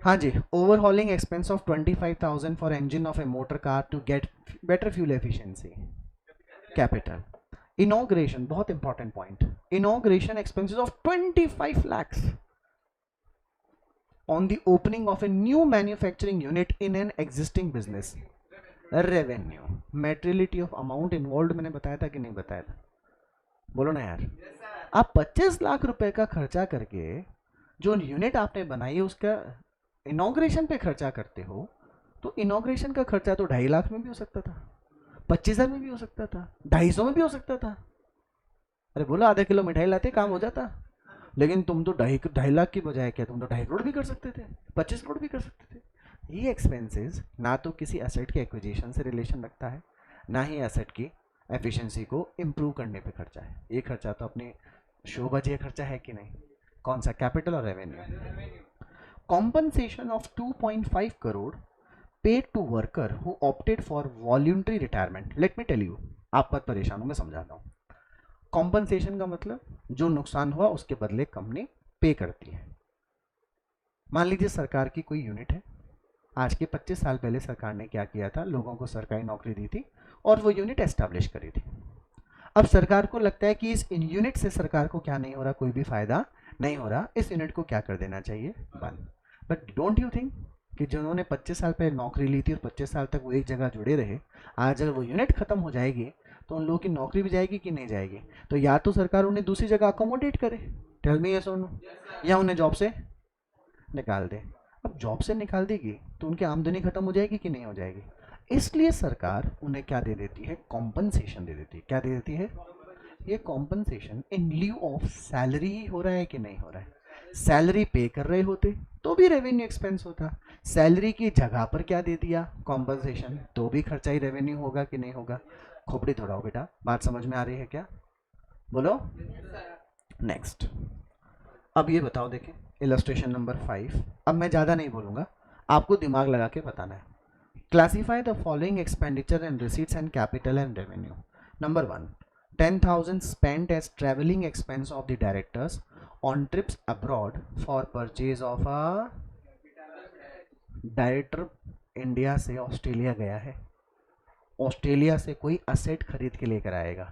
हाँ जी, overhauling expense of 25,000 for engine of a motor car to get better fuel efficiency, capital. Inauguration, बहुत important point, inauguration expenses of 25 lakhs on the opening of a new manufacturing unit in an existing business. Revenue, materiality of amount involve मैंने बताया था कि नहीं बताया था? बोलो ना यार। आप 25 लाख रुपए का खर्चा करके जो यूनिट आपने बनाई है उसका इनॉग्रेशन पे खर्चा करते हो, तो इनॉग्रेशन का खर्चा तो 2.5 लाख में भी हो सकता था, 25,000 में भी हो सकता था, 250 में भी हो सकता था। अरे बोलो आधा किलो मिठाई लाते काम हो जाता। लेकिन तुम तो 2.5 लाख की बजाय क्या तुम तो 2.5 करोड़ भी कर सकते थे, 25 करोड़ भी कर सकते थे। ये एक्सपेंसेस ना तो किसी एसेट के एक्विजिशन से रिलेशन रखता है, ना ही एसेट की एफिशिएंसी को इम्प्रूव करने पे खर्चा है। ये खर्चा तो अपने शोबाजी खर्चा है कि नहीं? कौन सा? कैपिटल और revenue. Compensation of 2.5 crore paid to worker who opted for voluntary retirement. Let me tell you, आप मत परेशान हो, मैं समझाता हूँ। कॉम्पनसेशन का मतलब जो नुकसान हुआ उसके बदले कंपनी पे करती है। मान लीजिए सरकार की कोई यूनिट है, आज के 25 साल पहले सरकार ने क्या किया था, लोगों को सरकारी नौकरी दी थी और वो यूनिट एस्टैब्लिश करी थी। अब सरकार को लगता है कि इस यूनिट से सरकार को क्या नहीं हो रहा, कोई भी फायदा नहीं हो रहा, इस यूनिट को क्या कर देना चाहिए, बंद। बट डोंट यू थिंक कि जिन्होंने 25 साल पहले नौकरी ली थी और 25 साल तक वो एक जगह जुड़े रहे, आज अगर वो यूनिट खत्म हो जाएगी तो उन लोगों की नौकरी भी जाएगी कि नहीं जाएगी? तो या तो सरकार उन्हें दूसरी जगह अकोमोडेट करे, टेल मी यस और नो, या उन्हें जॉब से निकाल दे। अब जॉब से निकाल देगी तो उनकी आमदनी खत्म हो जाएगी कि नहीं हो जाएगी? इसलिए सरकार उन्हें क्या दे देती है, कॉम्पनसेशन दे देती है। क्या दे देती है? ये compensation in lieu of salary ही हो रहा है कि नहीं हो रहा है? सैलरी पे कर रहे होते तो भी रेवेन्यू एक्सपेंस होता, सैलरी की जगह पर क्या दे दिया, कॉम्पनसेशन, तो भी खर्चा ही रेवेन्यू होगा कि नहीं होगा? खोपड़ी दौड़ाओ बेटा, बात समझ में आ रही है क्या? बोलो। नेक्स्ट, अब ये बताओ, देखें इलस्ट्रेशन नंबर 5। अब मैं ज़्यादा नहीं बोलूँगा, आपको दिमाग लगा के बताना है। Classify the following expenditure and receipts and capital and revenue. Number 1, 10,000 spent as traveling expense of the directors on trips abroad for purchase of a director India से ऑस्ट्रेलिया गया है, ऑस्ट्रेलिया से कोई असेट खरीद के लेकर आएगा,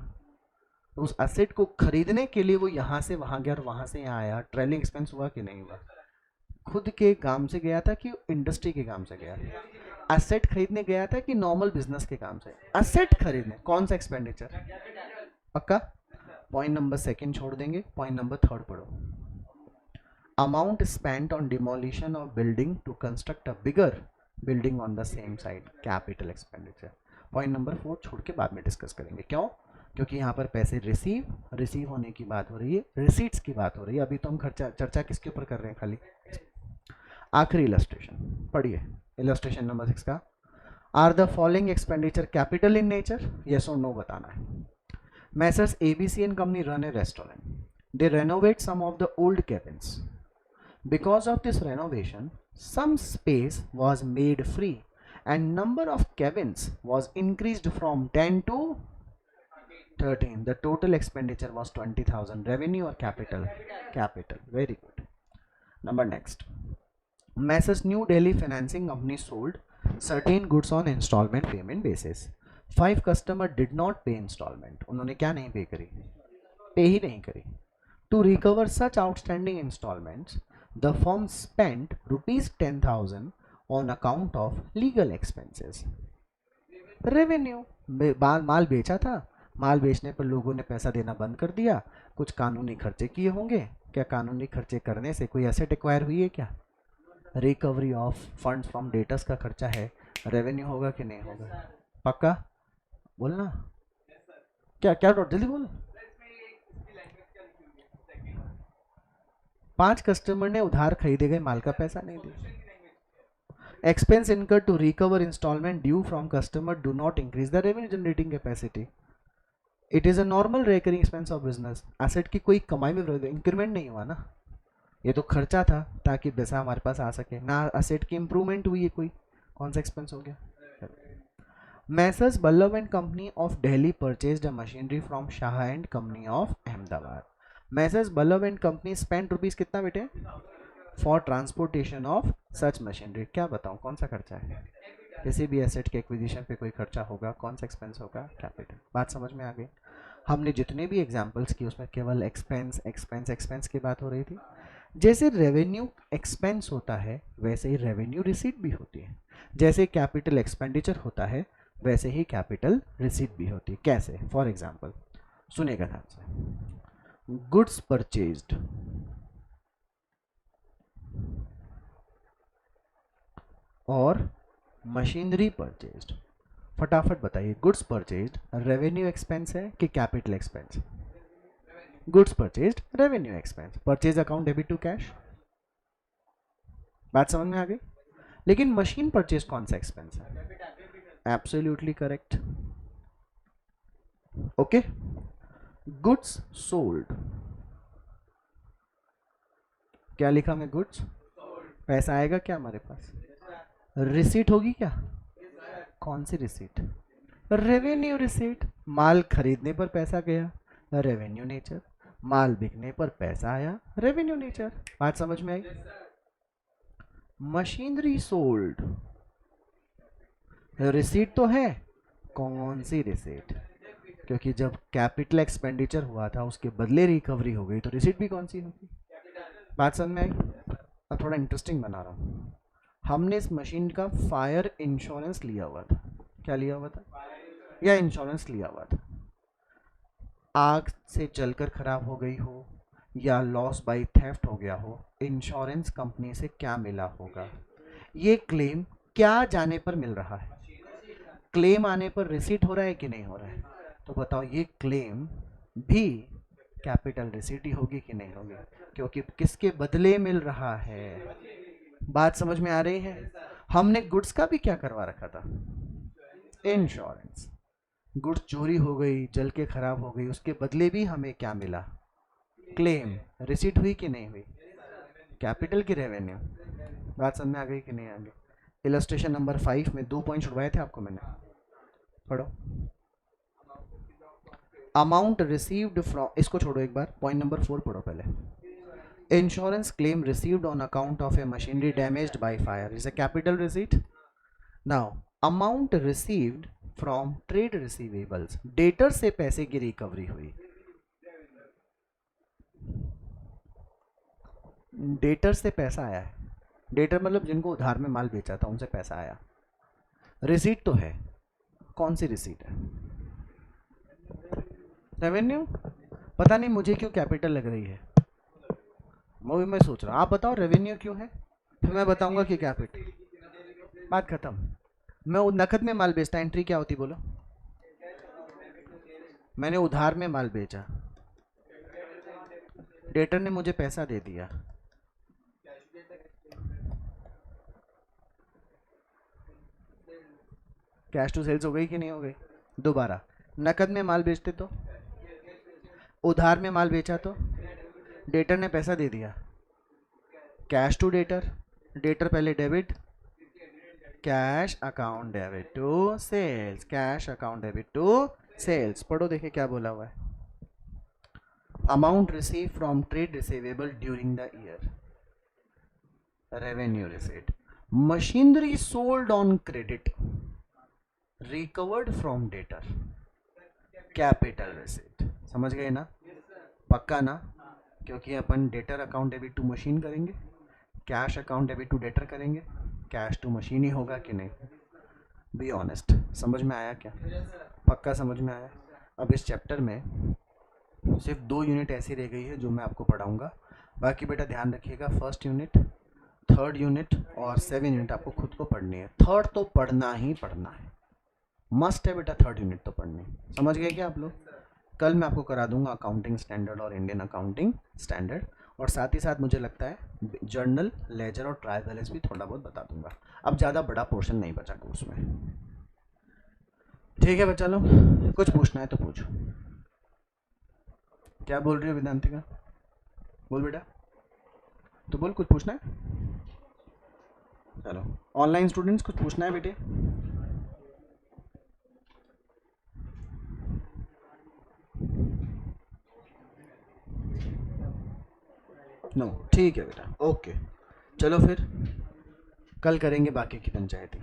तो उस असेट को खरीदने के लिए वो यहाँ से वहाँ गया और वहाँ से यहाँ आया, ट्रैवलिंग एक्सपेंस हुआ कि नहीं हुआ? खुद के काम से गया था कि इंडस्ट्री के काम से गया? असेट खरीदने गया था कि नॉर्मल बिजनेस के काम से? असेट खरीदने, कौन सा एक्सपेंडिचर? पक्का? पॉइंट नंबर 2 छोड़ देंगे, पॉइंट नंबर 3 पढ़ो। Amount spent on demolition of building to construct a bigger building on the same site, capital expenditure. Point number 4 छोड़ के बाद में डिस्कस करेंगे। क्यों? क्योंकि यहाँ पर पैसे रिसीव होने की बात हो रही है, रिसीट्स की बात हो रही है। अभी तो हम चर्चा किसके ऊपर कर रहे हैं, खाली। आखिरी इलस्ट्रेशन पढ़िए, इलस्ट्रेशन नंबर 6 का। Are the following expenditure capital in nature, yes और नो बताना है। Messrs. ABC and Company run a restaurant. They renovate some of the old cabins. Because of this renovation, some space was made free and number of cabins was increased from 10 to 13. The total expenditure was 20,000. Revenue or capital? Capital. Very good. Number next. Messrs. New Delhi Financing Company sold certain goods on installment payment basis. 5 customer did not pay installment. उन्होंने क्या नहीं पे करी? पे ही नहीं करी। To recover such outstanding installments, the firm spent rupees 10,000 on account of legal expenses. Revenue, माल बेचा था, माल बेचने पर लोगों ने पैसा देना बंद कर दिया, कुछ कानूनी खर्चे किए होंगे। क्या कानूनी खर्चे करने से कोई एसेट एक्वायर हुई है क्या? Recovery of funds from debtors का खर्चा है, रेवेन्यू होगा कि नहीं होगा? पक्का? बोलना। क्या क्या डॉट, जल्दी बोल। 5 कस्टमर ने उधार खरीदे गए माल का पैसा नहीं दिया। expense incurred to recover installment due from customer do not increase the revenue generating capacity. It is a normal recurring expense of business. Asset की कोई कमाई में इंक्रीमेंट नहीं हुआ ना, ये तो खर्चा था ताकि पैसा हमारे पास आ सके ना, एसेट की इंप्रूवमेंट हुई है कोई, कौन सा एक्सपेंस हो गया? Messrs Ballabh and company of Delhi purchased a machinery from Shah and company of Ahmedabad. Messrs Ballabh and company spend rupees कितना बेटे for transportation of such machinery. क्या बताऊं कौन सा खर्चा है? किसी भी एसेट के एक्विजिशन पे कोई खर्चा होगा, कौन सा एक्सपेंस होगा? कैपिटल. बात समझ में आ गई? हमने जितने भी एग्जांपल्स किए उसमें केवल एक्सपेंस एक्सपेंस एक्सपेंस की बात हो रही थी. जैसे रेवेन्यू एक्सपेंस होता है वैसे ही रेवेन्यू रिसीट भी होती है. जैसे कैपिटल एक्सपेंडिचर होता है वैसे ही कैपिटल रिसीट भी होती है. कैसे? फॉर एग्जाम्पल सुनेगा ध्यान से. गुड्स परचेज्ड और मशीनरी परचेज्ड. फटाफट बताइए, गुड्स परचेज्ड रेवेन्यू एक्सपेंस है कि capital expense? Goods purchased revenue expense. Purchase account debit to cash. बात समझ में आ गई? लेकिन मशीन परचेज कौन सा एक्सपेंस है? Absolutely correct. Okay. Goods sold, क्या लिखा मैं? गुड्स. पैसा आएगा क्या हमारे पास? रिसीट होगी क्या? कौन सी रिसीट? Revenue receipt. माल खरीदने पर पैसा गया, रेवेन्यू नेचर. माल बिकने पर पैसा आया, रेवेन्यू नेचर. बात समझ में आई? मशीनरी सोल्ड, रिसीट तो है, कौन सी रिसीट? क्योंकि जब कैपिटल एक्सपेंडिचर हुआ था उसके बदले रिकवरी हो गई तो रिसीट भी कौन सी होगी? बात समझ में आई? अब थोड़ा इंटरेस्टिंग बना रहा हूँ. हमने इस मशीन का फायर इंश्योरेंस लिया हुआ था. क्या लिया हुआ था? या इंश्योरेंस लिया हुआ था. आग से जलकर खराब हो गई हो या लॉस बाय थेफ्ट हो गया हो, इंश्योरेंस कंपनी से क्या मिला होगा? ये क्लेम क्या जाने पर मिल रहा है? क्लेम आने पर रिसीट हो रहा है कि नहीं हो रहा है? तो बताओ ये क्लेम भी कैपिटल रिसीट ही होगी कि नहीं होगी? क्योंकि किसके बदले मिल रहा है? बात समझ में आ रही है? हमने गुड्स का भी क्या करवा रखा था? इंश्योरेंस. गुड्स चोरी हो गई, जल के खराब हो गई, उसके बदले भी हमें क्या मिला? क्लेम. रिसीट हुई कि नहीं हुई? कैपिटल की रेवेन्यू. बात समझ में आ गई कि नहीं आ गई? इलस्ट्रेशन नंबर 5 में 2 पॉइंट छुड़वाए थे आपको मैंने, पढ़ो. अमाउंट रिसीव्ड फ्रॉम, इसको छोड़ो एक बार, पॉइंट नंबर 4 पढ़ो पहले. Insurance claim received on account of a machinery damaged by fire is a capital receipt. Now, amount received from trade receivables, debtor से पैसे की रिकवरी हुई. डेटर से पैसा आया है. डेटर मतलब जिनको उधार में माल बेचा था उनसे पैसा आया. रिसीट तो है, कौन सी रिसीट है? रेवेन्यू. पता नहीं मुझे क्यों कैपिटल लग रही है, वो भी मैं सोच रहा हूँ. आप बताओ रेवेन्यू क्यों है, फिर मैं बताऊंगा कि कैपिटल. बात खत्म. मैं नकद में माल बेचता, एंट्री क्या होती बोलो? मैंने उधार में माल बेचा, डेटर ने मुझे पैसा दे दिया. कैश टू सेल्स हो गई कि नहीं हो गई? दोबारा, नकद में माल बेचते तो, उधार में माल बेचा तो, डेटर ने पैसा दे दिया. कैश टू डेटर, डेटर पहले debit, cash account debit to sales, cash account debit to sales. पढ़ो देखिए क्या बोला हुआ है. Amount receive from trade receivable during the year, revenue receipt. Machinery sold on credit, recovered from debtor, capital receipt. समझ गए ना? पक्का ना? क्योंकि अपन debtor account debit to machine करेंगे, cash account debit to debtor करेंगे, कैश टू मशीन ही होगा कि नहीं? Be honest. समझ में आया क्या? पक्का समझ में आया? अब इस चैप्टर में सिर्फ 2 यूनिट ऐसी रह गई है जो मैं आपको पढ़ाऊंगा. बाकी बेटा ध्यान रखिएगा, फर्स्ट यूनिट, थर्ड यूनिट और 7 यूनिट आपको खुद को पढ़नी है. थर्ड तो पढ़ना ही पढ़ना है, मस्ट है बेटा. थर्ड यूनिट तो पढ़नी. समझ गए क्या आप लोग? कल मैं आपको करा दूंगा अकाउंटिंग स्टैंडर्ड और इंडियन अकाउंटिंग स्टैंडर्ड. और साथ ही साथ मुझे लगता है जर्नल, लेजर और ट्रायल बैलेंस भी थोड़ा बहुत बता दूंगा। अब ज़्यादा बड़ा पोर्शन नहीं बचा कोर्स में। ठीक है बच्चा लोग, कुछ पूछना है तो पूछो। क्या बोल रही हो वेदांतिका? बोल बेटा, तो बोल, कुछ पूछना है? चलो, ऑनलाइन स्टूडेंट्स कुछ पूछना है बेटे? नो, ठीक है बेटा, ओके। चलो फिर कल करेंगे बाकी की पंचायती।